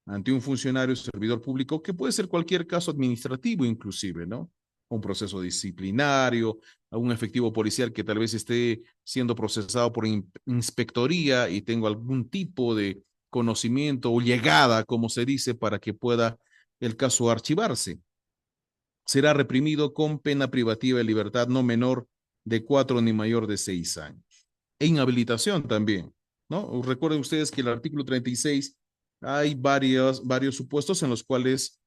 ante un funcionario o servidor público, que puede ser cualquier caso administrativo inclusive, ¿no? Un proceso disciplinario, a un efectivo policial que tal vez esté siendo procesado por inspectoría y tengo algún tipo de conocimiento o llegada, como se dice, para que pueda el caso archivarse. Será reprimido con pena privativa de libertad no menor de 4 ni mayor de 6 años. E inhabilitación también, ¿no? Recuerden ustedes que el artículo 36 hay varios supuestos en los cuales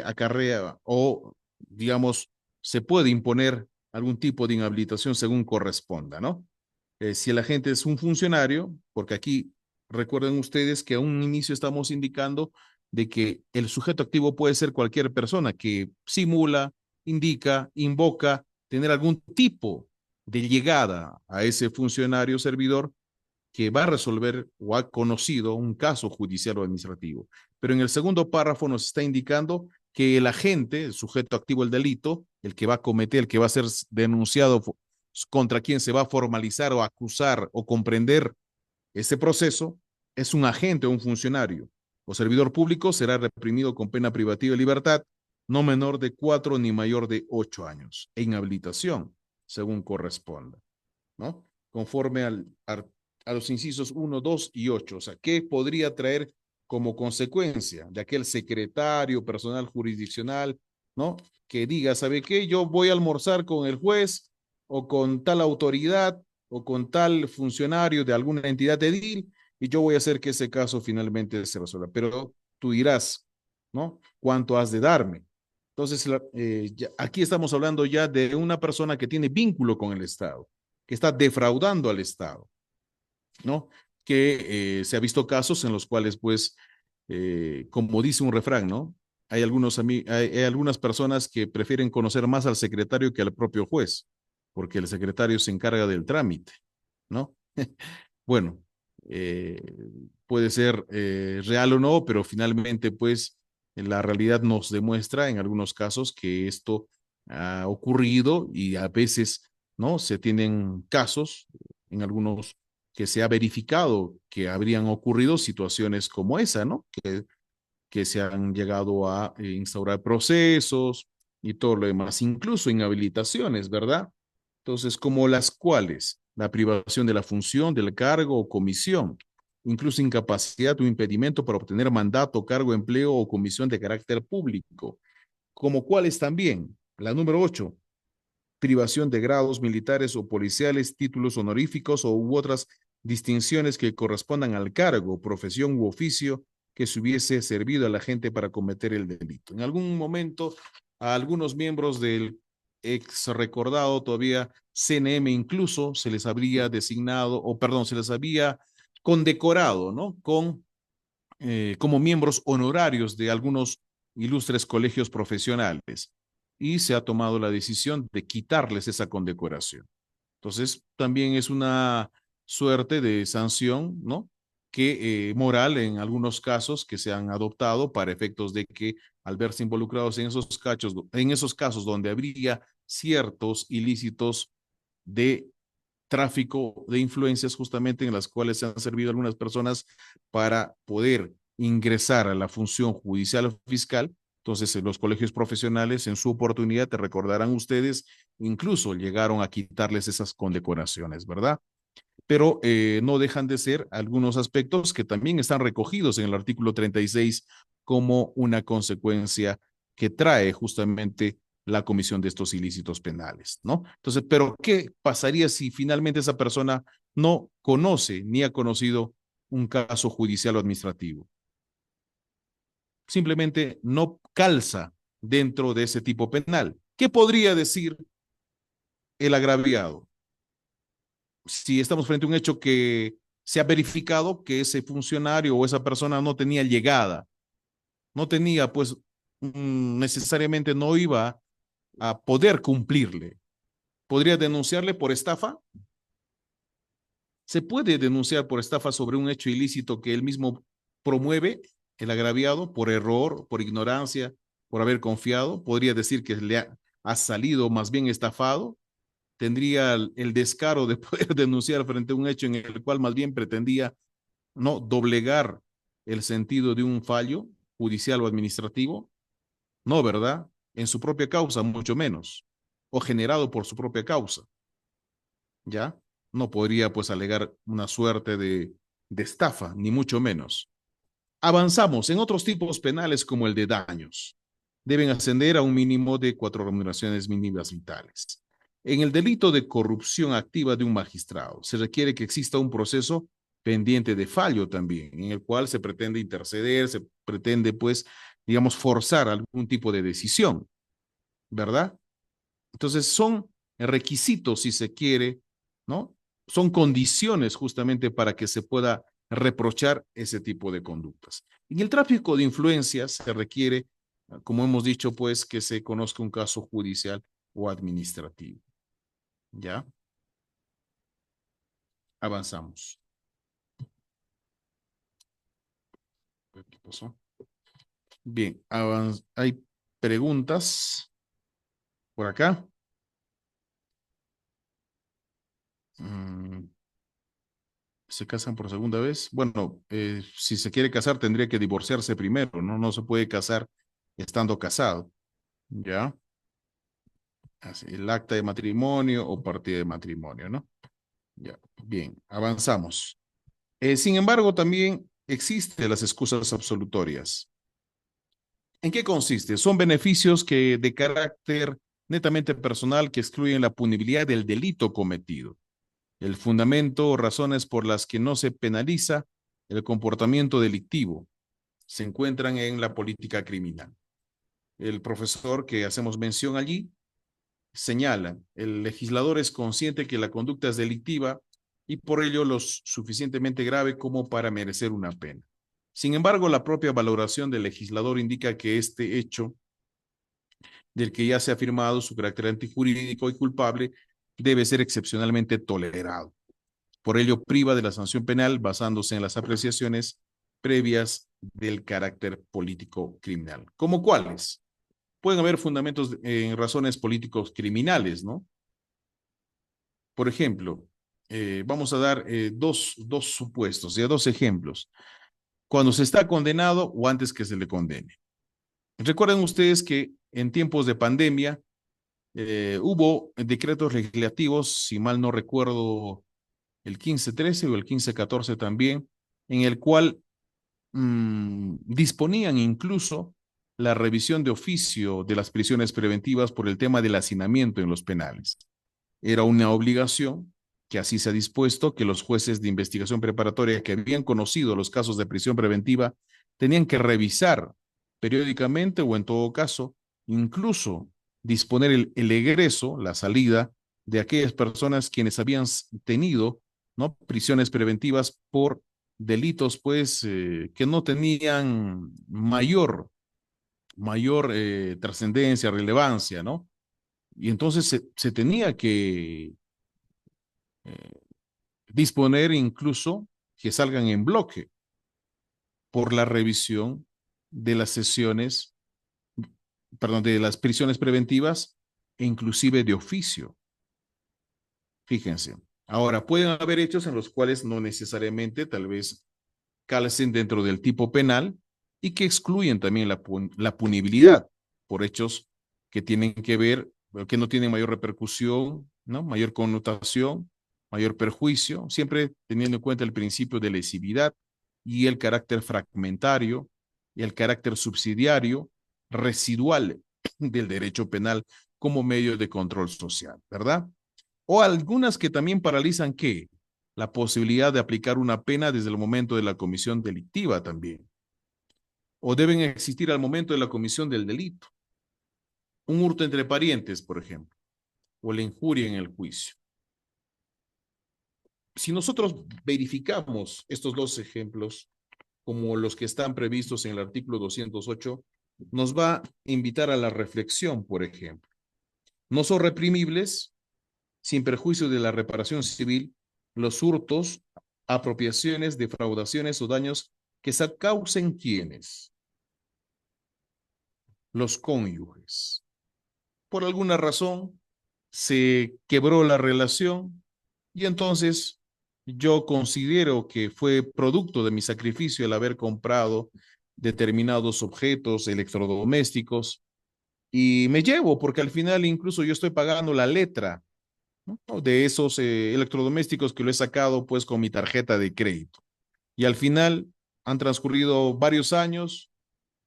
acarrea o, digamos, se puede imponer algún tipo de inhabilitación según corresponda, ¿no? Si el agente es un funcionario, porque aquí recuerden ustedes que a un inicio estamos indicando de que el sujeto activo puede ser cualquier persona que simula, indica, invoca, tener algún tipo de llegada a ese funcionario servidor que va a resolver o ha conocido un caso judicial o administrativo. Pero en el segundo párrafo nos está indicando que el agente, el sujeto activo del delito, el que va a cometer, el que va a ser denunciado, contra quien se va a formalizar o acusar o comprender este proceso, es un agente o un funcionario o servidor público, será reprimido con pena privativa de libertad no menor de 4 ni mayor de 8 años e inhabilitación, según corresponda, ¿no? Conforme a los incisos 1, 2 y 8. O sea, ¿qué podría traer como consecuencia de aquel secretario personal jurisdiccional, ¿no? Que diga, ¿sabe qué? Yo voy a almorzar con el juez o con tal autoridad o con tal funcionario de alguna entidad edil y yo voy a hacer que ese caso finalmente se resuelva. Pero tú dirás, ¿no? ¿Cuánto has de darme? Entonces, aquí estamos hablando ya de una persona que tiene vínculo con el Estado, que está defraudando al Estado, ¿no? Que se ha visto casos en los cuales, pues, como dice un refrán, ¿no? Hay algunas personas que prefieren conocer más al secretario que al propio juez, porque el secretario se encarga del trámite, ¿no? Bueno, eh, puede ser real o no, pero finalmente, pues, la realidad nos demuestra en algunos casos que esto ha ocurrido y a veces, ¿no? Se tienen casos, en algunos que se ha verificado que habrían ocurrido situaciones como esa, ¿no? Que se han llegado a instaurar procesos y todo lo demás, incluso inhabilitaciones, ¿verdad? Entonces, como las cuales la privación de la función, del cargo o comisión, incluso incapacidad o impedimento para obtener mandato, cargo, empleo o comisión de carácter público, como cuáles también, la número 8, privación de grados militares o policiales, títulos honoríficos o u otras distinciones que correspondan al cargo, profesión u oficio que se hubiese servido a la gente para cometer el delito. En algún momento, a algunos miembros del ex recordado todavía CNM incluso se les habría designado, o perdón, se les había condecorado, ¿no? Como miembros honorarios de algunos ilustres colegios profesionales y se ha tomado la decisión de quitarles esa condecoración. Entonces, también es una suerte de sanción, ¿no? Que moral en algunos casos que se han adoptado para efectos de que al verse involucrados en esos casos donde habría ciertos ilícitos de tráfico de influencias justamente en las cuales se han servido algunas personas para poder ingresar a la función judicial o fiscal. Entonces, los colegios profesionales en su oportunidad, te recordarán ustedes, incluso llegaron a quitarles esas condecoraciones, ¿verdad? Pero no dejan de ser algunos aspectos que también están recogidos en el artículo 36 como una consecuencia que trae justamente la comisión de estos ilícitos penales, ¿no? Entonces, pero ¿qué pasaría si finalmente esa persona no conoce ni ha conocido un caso judicial o administrativo? Simplemente no calza dentro de ese tipo penal. ¿Qué podría decir el agraviado? Si estamos frente a un hecho que se ha verificado que ese funcionario o esa persona no tenía llegada, no tenía, pues, necesariamente no iba a poder cumplirle. ¿Podría denunciarle por estafa? ¿Se puede denunciar por estafa sobre un hecho ilícito que él mismo promueve, el agraviado, por error, por ignorancia, por haber confiado? ¿Podría decir que ha salido más bien estafado? ¿Tendría el descaro de poder denunciar frente a un hecho en el cual más bien pretendía no doblegar el sentido de un fallo judicial o administrativo? No, ¿verdad? En su propia causa, mucho menos, o generado por su propia causa, ¿ya? No podría pues alegar una suerte de estafa, ni mucho menos. Avanzamos en otros tipos penales como el de daños. Deben ascender a un mínimo de 4 remuneraciones mínimas vitales. En el delito de corrupción activa de un magistrado, se requiere que exista un proceso pendiente de fallo también, en el cual se pretende interceder, se pretende, pues, digamos, forzar algún tipo de decisión, ¿verdad? Entonces son requisitos, si se quiere, ¿no? Son condiciones justamente para que se pueda reprochar ese tipo de conductas. En el tráfico de influencias se requiere, como hemos dicho, pues que se conozca un caso judicial o administrativo. ¿Ya? Avanzamos. ¿Qué pasó? Bien, hay preguntas por acá. ¿Se casan por segunda vez? Bueno, si se quiere casar tendría que divorciarse primero, ¿no? No se puede casar estando casado, ¿ya? Así, el acta de matrimonio o partida de matrimonio, ¿no? Ya, bien, avanzamos. Sin embargo, también existen las excusas absolutorias. ¿En qué consiste? Son beneficios que de carácter netamente personal que excluyen la punibilidad del delito cometido. El fundamento o razones por las que no se penaliza el comportamiento delictivo se encuentran en la política criminal. El profesor que hacemos mención allí señala, el legislador es consciente que la conducta es delictiva y por ello lo suficientemente grave como para merecer una pena. Sin embargo, la propia valoración del legislador indica que este hecho, del que ya se ha afirmado su carácter antijurídico y culpable, debe ser excepcionalmente tolerado. Por ello, priva de la sanción penal basándose en las apreciaciones previas del carácter político criminal. ¿Cómo cuáles? Pueden haber fundamentos en razones políticos criminales, ¿no? Por ejemplo, vamos a dar dos supuestos, ya dos ejemplos. Cuando se está condenado o antes que se le condene. Recuerden ustedes que en tiempos de pandemia hubo decretos legislativos, si mal no recuerdo, el 1513 o el 1514 también, en el cual disponían incluso la revisión de oficio de las prisiones preventivas por el tema del hacinamiento en los penales. Era una obligación que así se ha dispuesto que los jueces de investigación preparatoria que habían conocido los casos de prisión preventiva tenían que revisar periódicamente o en todo caso incluso disponer el egreso, la salida de aquellas personas quienes habían tenido, ¿no?, prisiones preventivas por delitos pues que no tenían mayor trascendencia, relevancia, ¿no? Y entonces se tenía que eh, disponer incluso que salgan en bloque por la revisión de las sesiones, perdón, de las prisiones preventivas e inclusive de oficio. Fíjense. Ahora, pueden haber hechos en los cuales no necesariamente tal vez calcen dentro del tipo penal y que excluyen también la punibilidad por hechos que tienen que ver, que no tienen mayor repercusión, ¿no?, mayor connotación, mayor perjuicio, siempre teniendo en cuenta el principio de lesividad y el carácter fragmentario y el carácter subsidiario residual del derecho penal como medio de control social, ¿verdad? O algunas que también paralizan, ¿qué? La posibilidad de aplicar una pena desde el momento de la comisión delictiva también. O deben existir al momento de la comisión del delito. Un hurto entre parientes, por ejemplo, o la injuria en el juicio. Si nosotros verificamos estos dos ejemplos como los que están previstos en el artículo 208, nos va a invitar a la reflexión, por ejemplo. No son reprimibles, sin perjuicio de la reparación civil, los hurtos, apropiaciones, defraudaciones o daños que se causen quienes, los cónyuges. Por alguna razón se quebró la relación y entonces yo considero que fue producto de mi sacrificio el haber comprado determinados objetos electrodomésticos y me llevo porque al final incluso yo estoy pagando la letra, ¿no?, de esos electrodomésticos que lo he sacado pues con mi tarjeta de crédito. Y al final han transcurrido varios años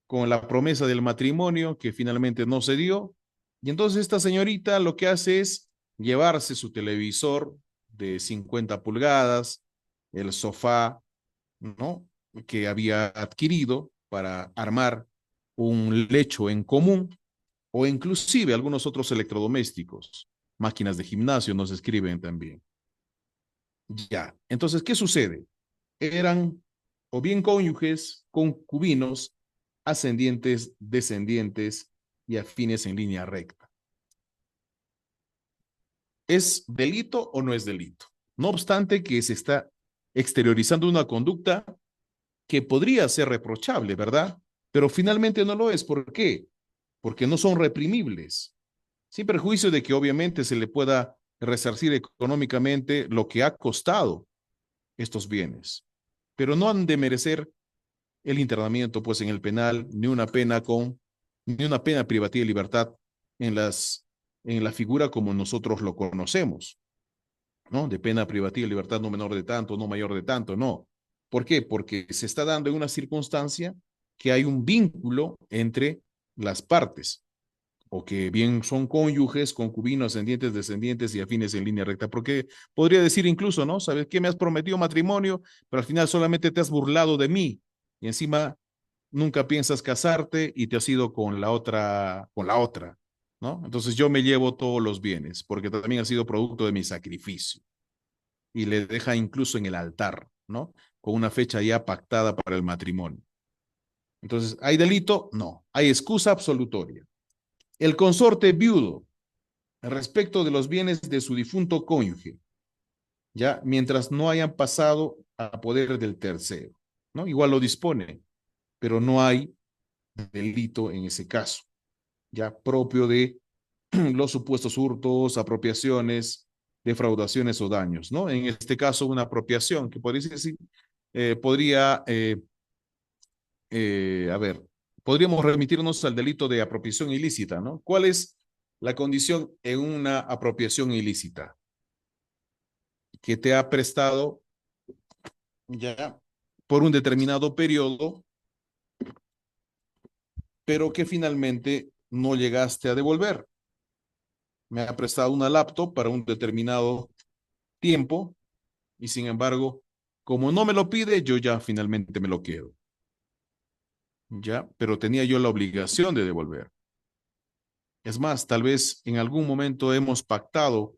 con la promesa del matrimonio que finalmente no se dio. Y entonces esta señorita lo que hace es llevarse su televisor de 50 pulgadas, el sofá, ¿no?, que había adquirido para armar un lecho en común o inclusive algunos otros electrodomésticos, máquinas de gimnasio nos escriben también. Ya, entonces, ¿qué sucede? eran o bien cónyuges, concubinos, ascendientes, descendientes y afines en línea recta. ¿Es delito o no es delito? No obstante que se está exteriorizando una conducta que podría ser reprochable, ¿verdad? Pero finalmente no lo es. ¿Por qué? Porque no son reprimibles, sin perjuicio de que obviamente se le pueda resarcir económicamente lo que ha costado estos bienes, pero no han de merecer el internamiento pues en el penal ni una pena privativa de libertad en en la figura como nosotros lo conocemos, ¿no? De pena privativa de libertad no menor de tanto, no mayor de tanto, no. ¿Por qué? Porque se está dando en una circunstancia que hay un vínculo entre las partes, o que bien son cónyuges, concubinos, ascendientes, descendientes y afines en línea recta. Porque podría decir incluso, ¿no? ¿Sabes qué? Me has prometido matrimonio, pero al final solamente te has burlado de mí y encima nunca piensas casarte y te has ido con la otra, ¿no? Entonces yo me llevo todos los bienes porque también ha sido producto de mi sacrificio y le deja incluso en el altar, ¿no? Con una fecha ya pactada para el matrimonio. Entonces, ¿hay delito? No. Hay excusa absolutoria. El consorte viudo respecto de los bienes de su difunto cónyuge, ya mientras no hayan pasado a poder del tercero, ¿no? Igual lo dispone, pero no hay delito en ese caso, ya propio de los supuestos hurtos, apropiaciones, defraudaciones o daños, ¿no? En este caso, una apropiación que podría decir, podría, a ver, podríamos remitirnos al delito de apropiación ilícita, ¿no? ¿Cuál es la condición en una apropiación ilícita? Que te ha prestado ya por un determinado periodo, pero que finalmente no llegaste a devolver. Me ha prestado una laptop para un determinado tiempo y sin embargo, como no me lo pide, yo ya finalmente me lo quedo. Ya, pero tenía yo la obligación de devolver. Es más, tal vez en algún momento hemos pactado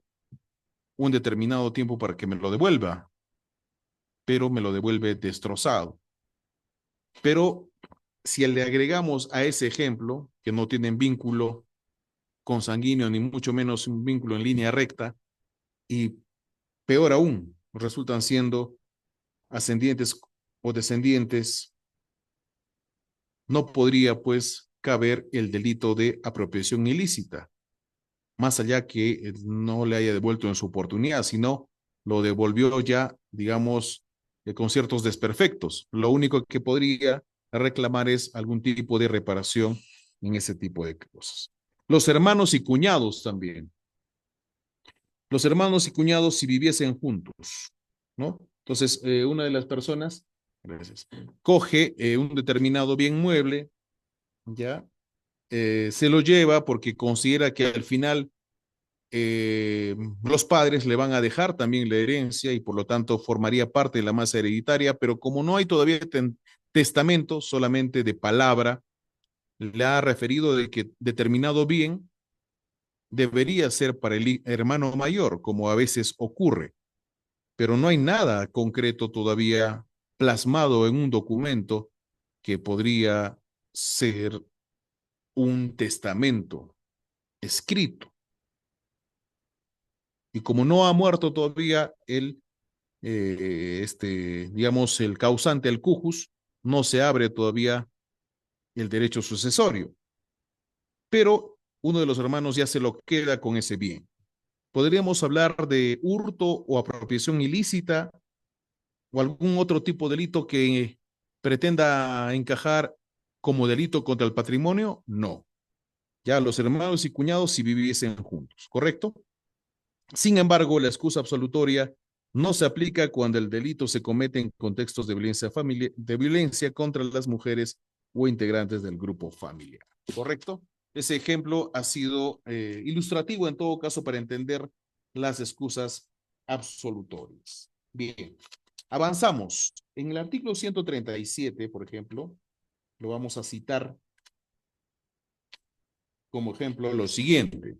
un determinado tiempo para que me lo devuelva, pero me lo devuelve destrozado. Pero si le agregamos a ese ejemplo, que no tienen vínculo consanguíneo, ni mucho menos un vínculo en línea recta, y peor aún, resultan siendo ascendientes o descendientes, no podría pues caber el delito de apropiación ilícita, más allá que no le haya devuelto en su oportunidad, sino lo devolvió ya, digamos, con ciertos desperfectos. Lo único que podría reclamar es algún tipo de reparación en ese tipo de cosas. Los hermanos y cuñados también. Los hermanos y cuñados si viviesen juntos, ¿no? Entonces, una de las personas, gracias, coge un determinado bien mueble, ¿ya? Se lo lleva porque considera que al final los padres le van a dejar también la herencia y por lo tanto formaría parte de la masa hereditaria, pero como no hay todavía testamento, solamente de palabra, le ha referido de que determinado bien debería ser para el hermano mayor, como a veces ocurre, pero no hay nada concreto todavía plasmado en un documento que podría ser un testamento escrito. Y como no ha muerto todavía digamos, el causante, el cujus, no se abre todavía el derecho sucesorio, pero uno de los hermanos ya se lo queda con ese bien. Podríamos hablar de hurto o apropiación ilícita o algún otro tipo de delito que pretenda encajar como delito contra el patrimonio. No. Ya los hermanos y cuñados si viviesen juntos, ¿correcto? Sin embargo, la excusa absolutoria no se aplica cuando el delito se comete en contextos de violencia contra las mujeres o integrantes del grupo familiar. ¿Correcto? Ese ejemplo ha sido ilustrativo en todo caso para entender las excusas absolutorias. Bien, avanzamos. En el artículo 137, por ejemplo, lo vamos a citar como ejemplo lo siguiente.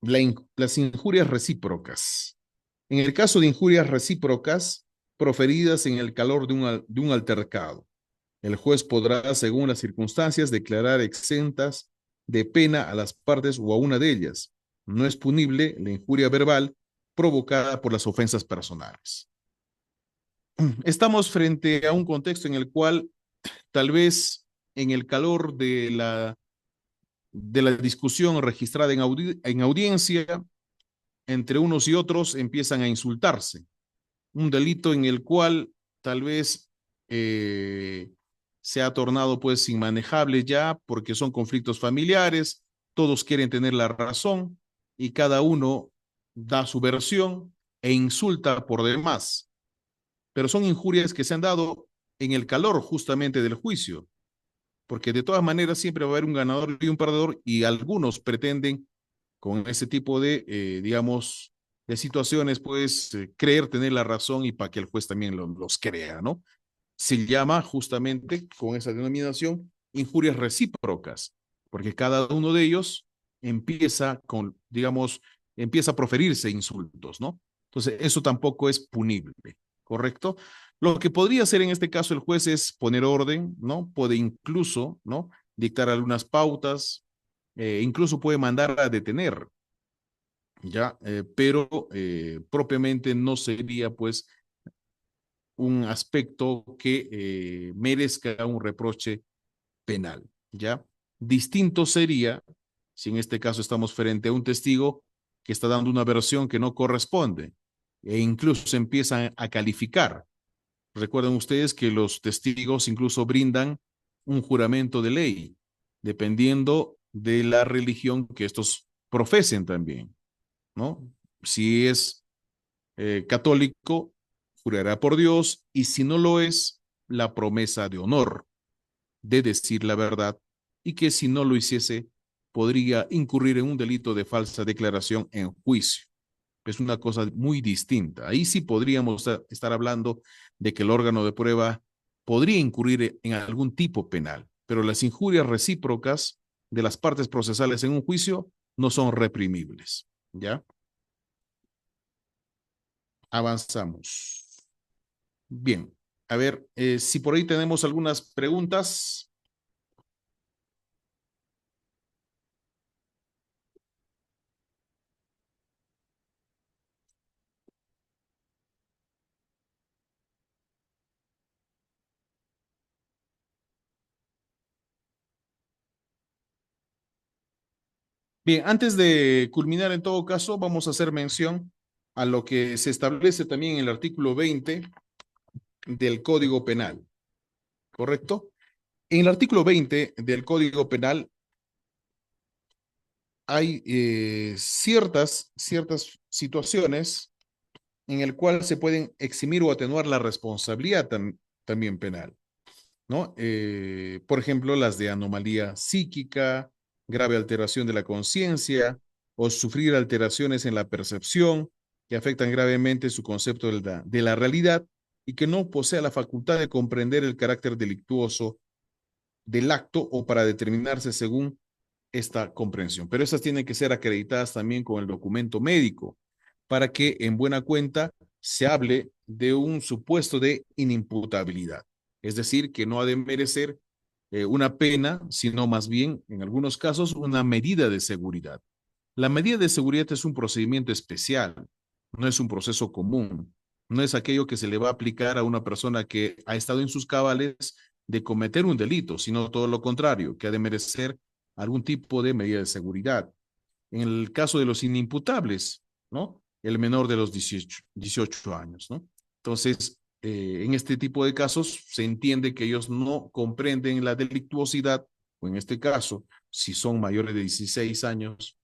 Las injurias recíprocas. En el caso de injurias recíprocas, proferidas en el calor de un altercado. El juez podrá, según las circunstancias, declarar exentas de pena a las partes o a una de ellas. No es punible la injuria verbal provocada por las ofensas personales. Estamos frente a un contexto en el cual tal vez en el calor de la discusión registrada en audiencia, entre unos y otros empiezan a insultarse. Un delito en el cual tal vez se ha tornado pues inmanejable ya porque son conflictos familiares, todos quieren tener la razón y cada uno da su versión e insulta por demás. Pero son injurias que se han dado en el calor justamente del juicio, porque de todas maneras siempre va a haber un ganador y un perdedor y algunos pretenden con ese tipo de, digamos, de situaciones, pues creer tener la razón y para que el juez también los crea, ¿no? Se llama justamente con esa denominación injurias recíprocas, porque cada uno de ellos empieza con, digamos, empieza a proferirse insultos, ¿no? Entonces, eso tampoco es punible, ¿correcto? Lo que podría hacer en este caso el juez es poner orden, ¿no? Puede incluso, ¿no? Dictar algunas pautas, incluso puede mandar a detener, ¿ya? Pero propiamente no sería, pues, un aspecto que merezca un reproche penal, ¿ya? Distinto sería si en este caso estamos frente a un testigo que está dando una versión que no corresponde e incluso se empiezan a calificar. Recuerden ustedes que los testigos incluso brindan un juramento de ley, dependiendo de la religión que estos profesen también, ¿no? Si es católico, jurará por Dios, y si no lo es, la promesa de honor de decir la verdad, y que si no lo hiciese, podría incurrir en un delito de falsa declaración en juicio. Es una cosa muy distinta. Ahí sí podríamos estar hablando de que el órgano de prueba podría incurrir en algún tipo penal, pero las injurias recíprocas de las partes procesales en un juicio no son reprimibles. ¿Ya? Avanzamos. Bien, a ver, si por ahí tenemos algunas preguntas. Bien, antes de culminar en todo caso, vamos a hacer mención a lo que se establece también en el artículo 20 del Código Penal, ¿correcto? En el artículo 20 del Código Penal hay ciertas situaciones en el cual se pueden eximir o atenuar la responsabilidad también penal, ¿no? Por ejemplo, las de anomalía psíquica, grave alteración de la conciencia o sufrir alteraciones en la percepción que afectan gravemente su concepto de la realidad y que no posea la facultad de comprender el carácter delictuoso del acto o para determinarse según esta comprensión. Pero esas tienen que ser acreditadas también con el documento médico para que en buena cuenta se hable de un supuesto de inimputabilidad. Es decir, que no ha de merecer una pena, sino más bien, en algunos casos, una medida de seguridad. La medida de seguridad es un procedimiento especial, no es un proceso común, no es aquello que se le va a aplicar a una persona que ha estado en sus cabales de cometer un delito, sino todo lo contrario, que ha de merecer algún tipo de medida de seguridad. En el caso de los inimputables, ¿no? El menor de los 18 años, ¿no? Entonces, en este tipo de casos se entiende que ellos no comprenden la delictuosidad, o en este caso, si son mayores de 16 años,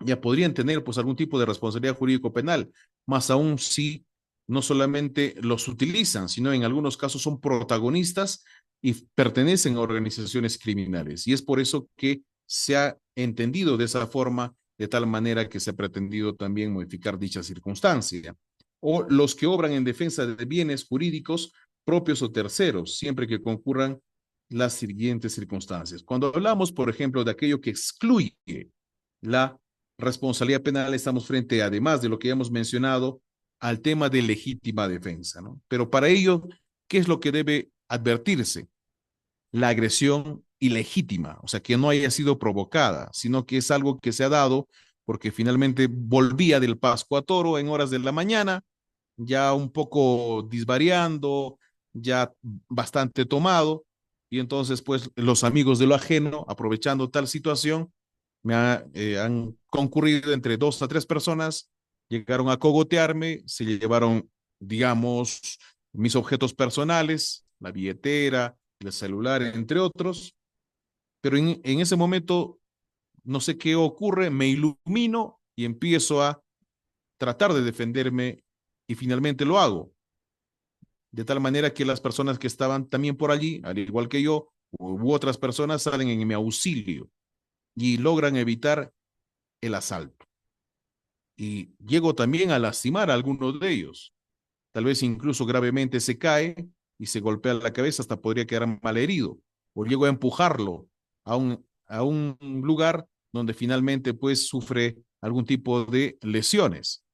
ya podrían tener pues algún tipo de responsabilidad jurídico-penal, más aún si no solamente los utilizan, sino en algunos casos son protagonistas y pertenecen a organizaciones criminales. Y es por eso que se ha entendido de esa forma, de tal manera que se ha pretendido también modificar dicha circunstancia. O los que obran en defensa de bienes jurídicos propios o terceros, siempre que concurran las siguientes circunstancias. Cuando hablamos, por ejemplo, de aquello que excluye la responsabilidad penal, estamos frente, además de lo que ya hemos mencionado, al tema de legítima defensa, ¿no? Pero para ello, ¿qué es lo que debe advertirse? La agresión ilegítima, o sea, que no haya sido provocada, sino que es algo que se ha dado porque finalmente volvía del Pascua a Toro en horas de la mañana, ya un poco disvariando, ya bastante tomado, y entonces pues los amigos de lo ajeno, aprovechando tal situación, han concurrido entre 2 a 3 personas, llegaron a cogotearme, se llevaron, digamos, mis objetos personales, la billetera, el celular, entre otros, pero en ese momento no sé qué ocurre, me ilumino y empiezo a tratar de defenderme y finalmente lo hago. De tal manera que las personas que estaban también por allí, al igual que yo, u otras personas salen en mi auxilio y logran evitar el asalto. Y llego también a lastimar a algunos de ellos. Tal vez incluso gravemente se cae y se golpea la cabeza, hasta podría quedar malherido. O llego a empujarlo a un lugar donde finalmente pues sufre algún tipo de lesiones.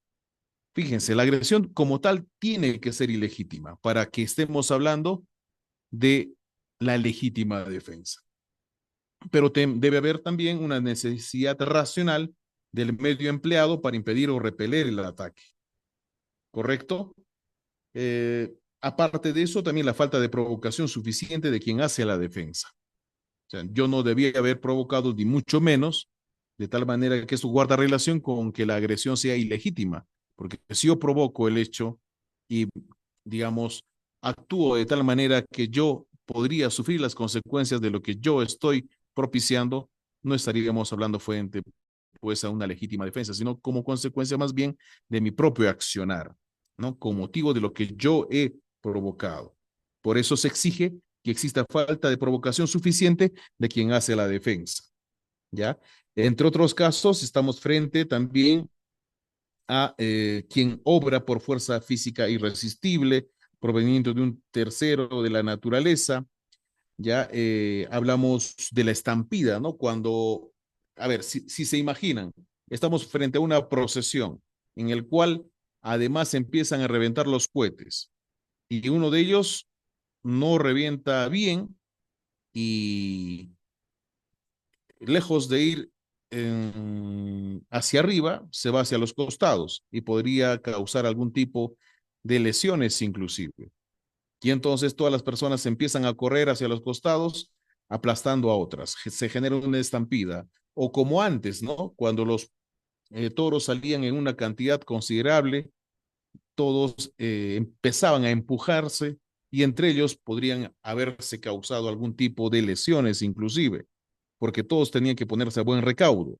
Fíjense, la agresión como tal tiene que ser ilegítima para que estemos hablando de la legítima defensa. Pero debe haber también una necesidad racional del medio empleado para impedir o repeler el ataque, ¿correcto? Aparte de eso, también la falta de provocación suficiente de quien hace la defensa. O sea, yo no debía haber provocado ni mucho menos, de tal manera que eso guarda relación con que la agresión sea ilegítima, porque si yo provoco el hecho y, digamos, actúo de tal manera que yo podría sufrir las consecuencias de lo que yo estoy propiciando, no estaríamos hablando frente pues a una legítima defensa, sino como consecuencia más bien de mi propio accionar, ¿no? Con motivo de lo que yo he provocado. Por eso se exige que exista falta de provocación suficiente de quien hace la defensa, ¿ya? Entre otros casos, estamos frente también a quien obra por fuerza física irresistible, proveniente de un tercero de la naturaleza, ya hablamos de la estampida, ¿no? Cuando, a ver, si se imaginan, estamos frente a una procesión en el cual además empiezan a reventar los cohetes y uno de ellos no revienta bien y lejos de ir hacia arriba, se va hacia los costados y podría causar algún tipo de lesiones inclusive. Y entonces todas las personas empiezan a correr hacia los costados, aplastando a otras. Se genera una estampida. O como antes, ¿no? Cuando los toros salían en una cantidad considerable, todos empezaban a empujarse y entre ellos podrían haberse causado algún tipo de lesiones inclusive, porque todos tenían que ponerse a buen recaudo.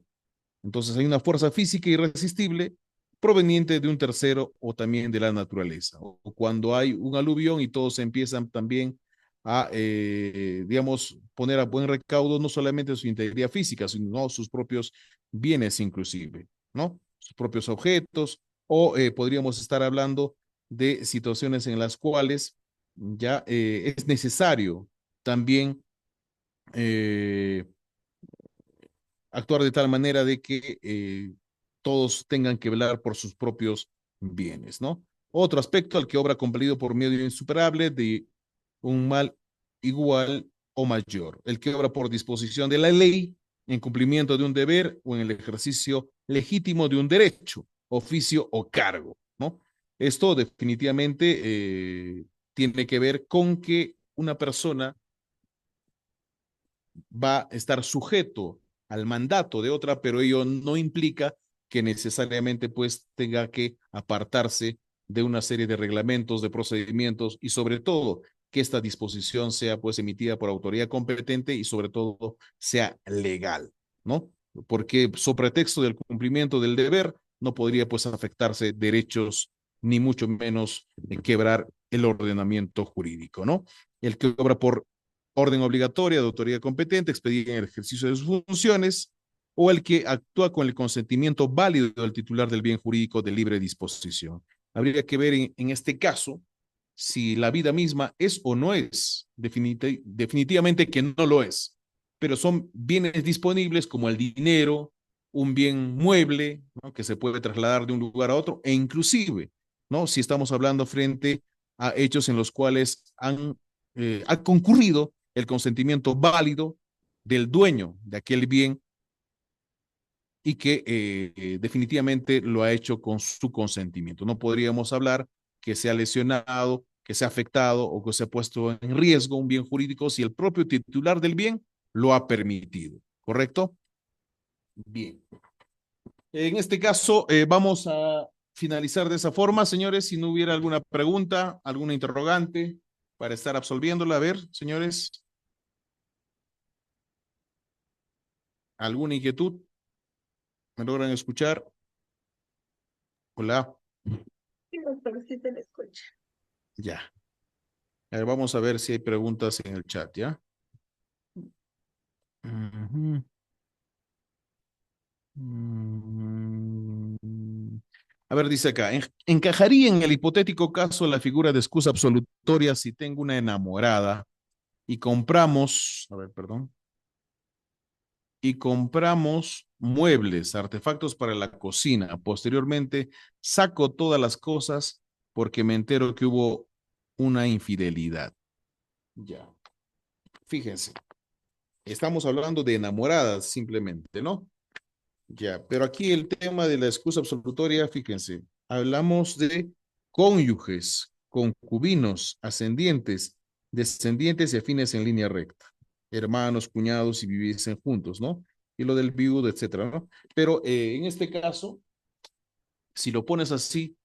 Entonces hay una fuerza física irresistible proveniente de un tercero o también de la naturaleza. O cuando hay un aluvión y todos empiezan también a, digamos, poner a buen recaudo no solamente su integridad física, sino sus propios bienes inclusive, ¿no? Sus propios objetos, o podríamos estar hablando de situaciones en las cuales ya es necesario también actuar de tal manera de que todos tengan que velar por sus propios bienes, ¿no? Otro aspecto al que obra compelido por medio insuperable de un mal igual o mayor, el que obra por disposición de la ley en cumplimiento de un deber o en el ejercicio legítimo de un derecho, oficio o cargo, ¿no? Esto definitivamente tiene que ver con que una persona va a estar sujeto al mandato de otra, pero ello no implica que necesariamente pues tenga que apartarse de una serie de reglamentos, de procedimientos y sobre todo que esta disposición sea pues emitida por autoridad competente y sobre todo sea legal, ¿no? Porque sobre pretexto del cumplimiento del deber no podría pues afectarse derechos ni mucho menos quebrar el ordenamiento jurídico, ¿no? El que obra por orden obligatoria de autoridad competente, expedida en el ejercicio de sus funciones, o el que actúa con el consentimiento válido del titular del bien jurídico de libre disposición. Habría que ver en este caso si la vida misma es o no es. Definitivamente que no lo es, pero son bienes disponibles como el dinero, un bien mueble, ¿no? Que se puede trasladar de un lugar a otro, e inclusive ¿no? Si estamos hablando frente a hechos en los cuales ha concurrido el consentimiento válido del dueño de aquel bien y que definitivamente lo ha hecho con su consentimiento. No podríamos hablar que se ha lesionado, que se ha afectado o que se ha puesto en riesgo un bien jurídico si el propio titular del bien lo ha permitido, ¿correcto? Bien. En este caso, vamos a finalizar de esa forma, señores. Si no hubiera alguna pregunta, alguna interrogante para estar absolviéndola. A ver, señores, ¿alguna inquietud? ¿Me logran escuchar? Hola. Sí, doctor, sí se le escucha. Ya. A ver, vamos a ver si hay preguntas en el chat, ¿ya? Ujú. Mm. A ver, dice acá, ¿encajaría en el hipotético caso la figura de excusa absolutoria si tengo una enamorada y compramos, a ver, perdón, y compramos muebles, artefactos para la cocina? Posteriormente, saco todas las cosas porque me entero que hubo una infidelidad. Ya, fíjense, estamos hablando de enamoradas simplemente, ¿no? Ya, pero aquí el tema de la excusa absolutoria, fíjense, hablamos de cónyuges, concubinos, ascendientes, descendientes y afines en línea recta, hermanos, cuñados y viviesen juntos, ¿no? Y lo del viudo, etcétera, ¿no? Pero en este caso, si lo pones así,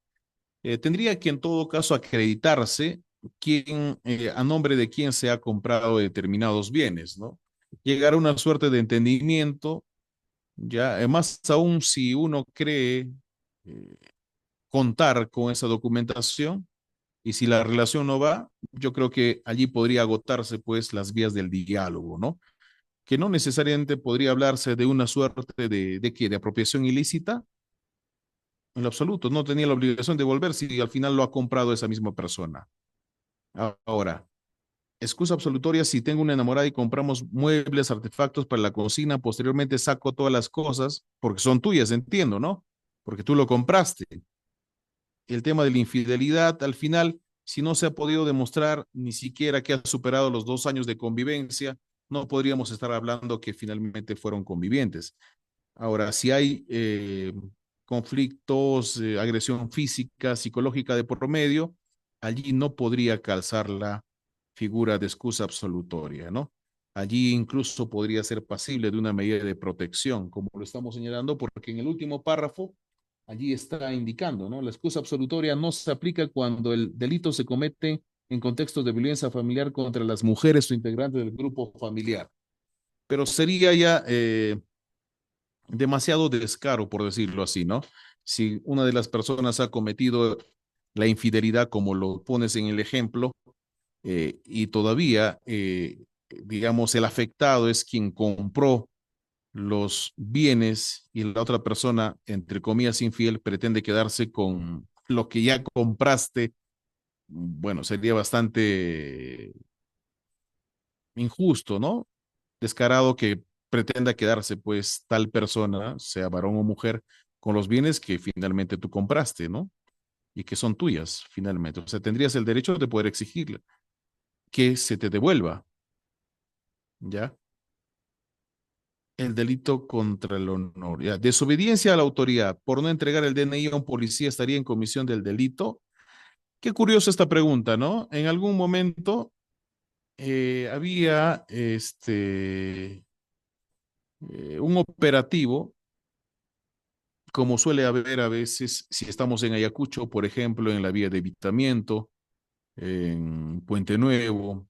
tendría que en todo caso acreditarse quién, a nombre de quién se ha comprado determinados bienes, ¿no? Llegar a una suerte de entendimiento ya, más aún si uno cree eh, contar con esa documentación y si la relación no va, yo creo que allí podría agotarse pues las vías del diálogo, ¿no? Que no necesariamente podría hablarse de una suerte de apropiación ilícita, en lo absoluto, no tenía la obligación de devolver si al final lo ha comprado esa misma persona. Ahora, excusa absolutoria si tengo una enamorada y compramos muebles, artefactos para la cocina, posteriormente saco todas las cosas, porque son tuyas, entiendo, ¿no? Porque tú lo compraste. El tema de la infidelidad, al final, si no se ha podido demostrar ni siquiera que ha superado los 2 años de convivencia, no podríamos estar hablando que finalmente fueron convivientes. Ahora, si hay conflictos, agresión física, psicológica de por medio, allí no podría calzar la figura de excusa absolutoria, ¿no? Allí incluso podría ser pasible de una medida de protección, como lo estamos señalando, porque en el último párrafo, allí está indicando, ¿no? La excusa absolutoria no se aplica cuando el delito se comete en contextos de violencia familiar contra las mujeres o integrantes del grupo familiar. Pero sería ya demasiado descaro, por decirlo así, ¿no? Si una de las personas ha cometido la infidelidad, como lo pones en el ejemplo, y todavía, digamos, el afectado es quien compró los bienes y la otra persona, entre comillas, infiel, pretende quedarse con lo que ya compraste, bueno, sería bastante injusto, ¿no? Descarado que pretenda quedarse, pues, tal persona, sea varón o mujer, con los bienes que finalmente tú compraste, ¿no? Y que son tuyas, finalmente. O sea, tendrías el derecho de poder exigirle que se te devuelva, ¿ya? El delito contra el honor. Ya. Desobediencia a la autoridad por no entregar el DNI a un policía estaría en comisión del delito. Qué curiosa esta pregunta, ¿no? En algún momento había un operativo como suele haber a veces, si estamos en Ayacucho, por ejemplo, en la vía de evitamiento, en Puente Nuevo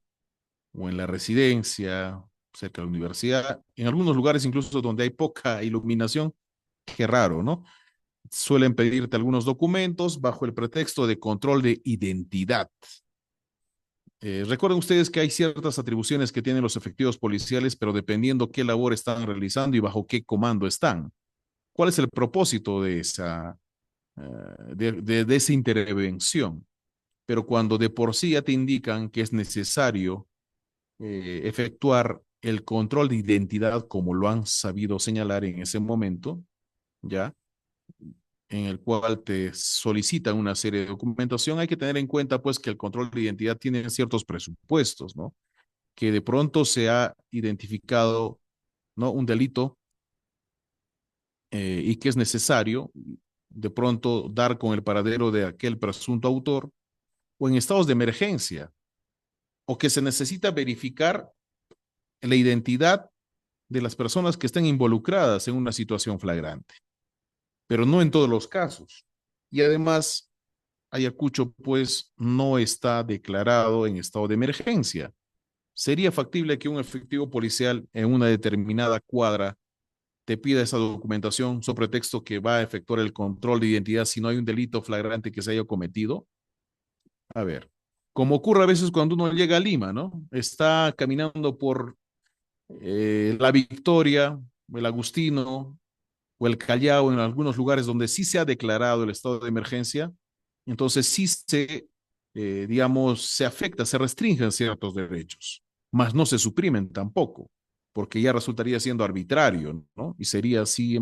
o en la residencia, cerca de la universidad, en algunos lugares incluso donde hay poca iluminación, qué raro, ¿no? Suelen pedirte algunos documentos bajo el pretexto de control de identidad. Recuerden ustedes que hay ciertas atribuciones que tienen los efectivos policiales, pero dependiendo qué labor están realizando y bajo qué comando están. ¿Cuál es el propósito de de esa intervención? Pero cuando de por sí ya te indican que es necesario efectuar el control de identidad como lo han sabido señalar en ese momento, ¿ya? en el cual te solicitan una serie de documentación, hay que tener en cuenta pues que el control de identidad tiene ciertos presupuestos, ¿no? Que de pronto se ha identificado, ¿no? Un delito y que es necesario de pronto dar con el paradero de aquel presunto autor, o en estados de emergencia, o que se necesita verificar la identidad de las personas que estén involucradas en una situación flagrante, pero no en todos los casos. Y además, Ayacucho pues no está declarado en estado de emergencia. ¿Sería factible que un efectivo policial en una determinada cuadra te pida esa documentación sobre pretexto que va a efectuar el control de identidad si no hay un delito flagrante que se haya cometido? A ver, como ocurre a veces cuando uno llega a Lima, ¿no? Está caminando por La Victoria, el Agustino o el Callao, en algunos lugares donde sí se ha declarado el estado de emergencia, entonces sí digamos, se afecta, se restringen ciertos derechos, mas no se suprimen tampoco, porque ya resultaría siendo arbitrario, ¿no? Y sería así,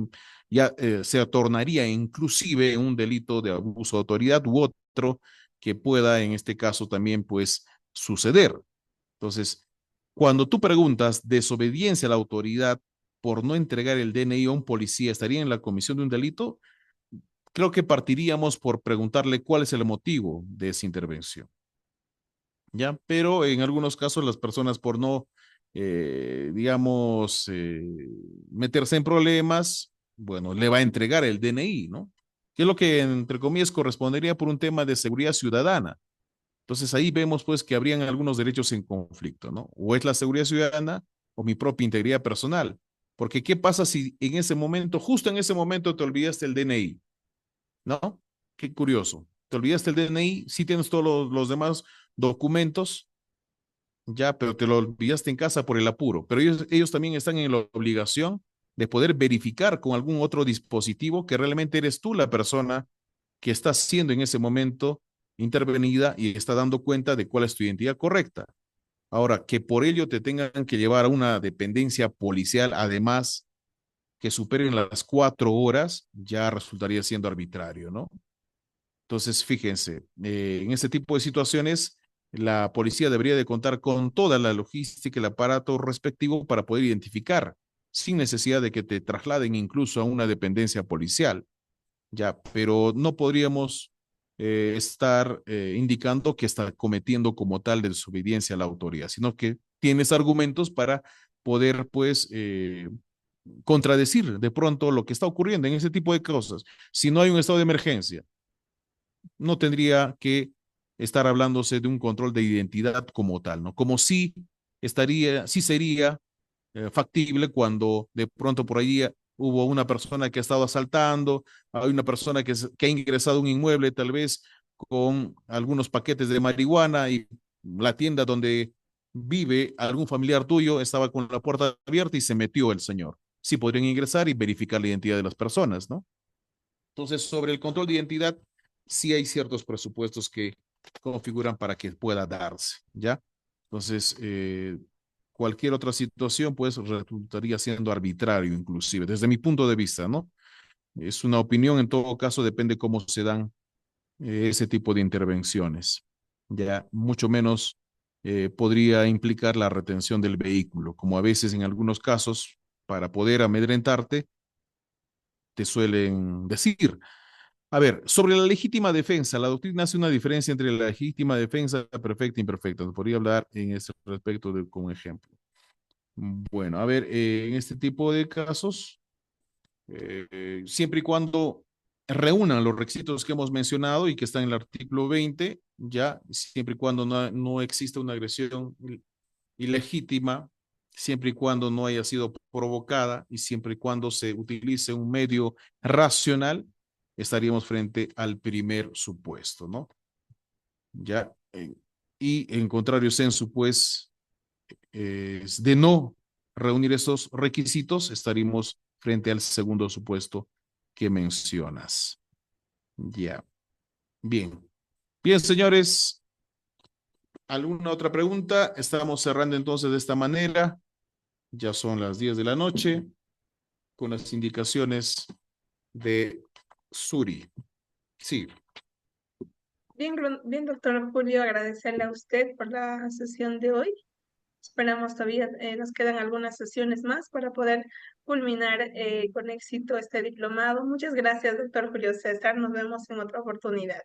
ya se tornaría inclusive un delito de abuso de autoridad u otro que pueda en este caso también pues suceder. Entonces, cuando tú preguntas desobediencia a la autoridad por no entregar el DNI a un policía, ¿estaría en la comisión de un delito? Creo que partiríamos por preguntarle cuál es el motivo de esa intervención, ¿ya? Pero en algunos casos las personas por no, digamos, meterse en problemas, bueno, le va a entregar el DNI, ¿no? Que es lo que, entre comillas, correspondería por un tema de seguridad ciudadana. Entonces ahí vemos pues que habrían algunos derechos en conflicto, ¿no? O es la seguridad ciudadana o mi propia integridad personal. Porque ¿qué pasa si en ese momento, justo en ese momento te olvidaste el DNI? ¿No? Qué curioso. Te olvidaste el DNI, sí tienes todos los demás documentos, ya, pero te lo olvidaste en casa por el apuro. Pero ellos también están en la obligación de poder verificar con algún otro dispositivo que realmente eres tú la persona que está siendo en ese momento intervenida y está dando cuenta de cuál es tu identidad correcta. Ahora, que por ello te tengan que llevar a una dependencia policial, además que superen las 4 horas, ya resultaría siendo arbitrario, ¿no? Entonces, fíjense, en este tipo de situaciones, la policía debería de contar con toda la logística y el aparato respectivo para poder identificar, sin necesidad de que te trasladen incluso a una dependencia policial. Ya, pero no podríamos estar indicando que está cometiendo como tal desobediencia a la autoridad, sino que tienes argumentos para poder, pues, contradecir de pronto lo que está ocurriendo en ese tipo de cosas. Si no hay un estado de emergencia, no tendría que estar hablándose de un control de identidad como tal, ¿no? Como si estaría, sí sería factible cuando de pronto por allí hubo una persona que ha estado asaltando, hay una persona que ha ingresado a un inmueble tal vez con algunos paquetes de marihuana y la tienda donde vive algún familiar tuyo estaba con la puerta abierta y se metió el señor. Sí podrían ingresar y verificar la identidad de las personas, ¿no? Entonces, sobre el control de identidad, sí hay ciertos presupuestos que configuran para que pueda darse, ¿ya? Entonces, cualquier otra situación, pues, resultaría siendo arbitrario, inclusive, desde mi punto de vista, ¿no? Es una opinión, en todo caso, depende cómo se dan ese tipo de intervenciones. Ya, mucho menos podría implicar la retención del vehículo, como a veces en algunos casos, para poder amedrentarte, te suelen decir. A ver, sobre la legítima defensa, la doctrina hace una diferencia entre la legítima defensa perfecta e imperfecta. Podría hablar en ese respecto con ejemplo. Bueno, a ver, en este tipo de casos, siempre y cuando reúnan los requisitos que hemos mencionado y que están en el artículo 20, ya, siempre y cuando no exista una agresión ilegítima, siempre y cuando no haya sido provocada y siempre y cuando se utilice un medio racional, estaríamos frente al primer supuesto, ¿no? Ya, y en contrario sensu, pues, de no reunir esos requisitos, estaríamos frente al segundo supuesto que mencionas. Ya, bien. Bien, señores, ¿alguna otra pregunta? Estamos cerrando entonces de esta manera. Ya son las 10 de la noche con las indicaciones de Suri. Sí, Bien, bien, doctor Julio, agradecerle a usted por la sesión de hoy. Esperamos todavía, nos quedan algunas sesiones más para poder culminar con éxito este diplomado. Muchas gracias, doctor Julio César. Nos vemos en otra oportunidad.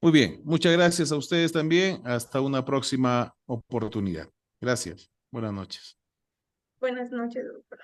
muy bien. Muchas gracias a ustedes también. Hasta una próxima oportunidad. Gracias. Buenas noches. Buenas noches, doctor.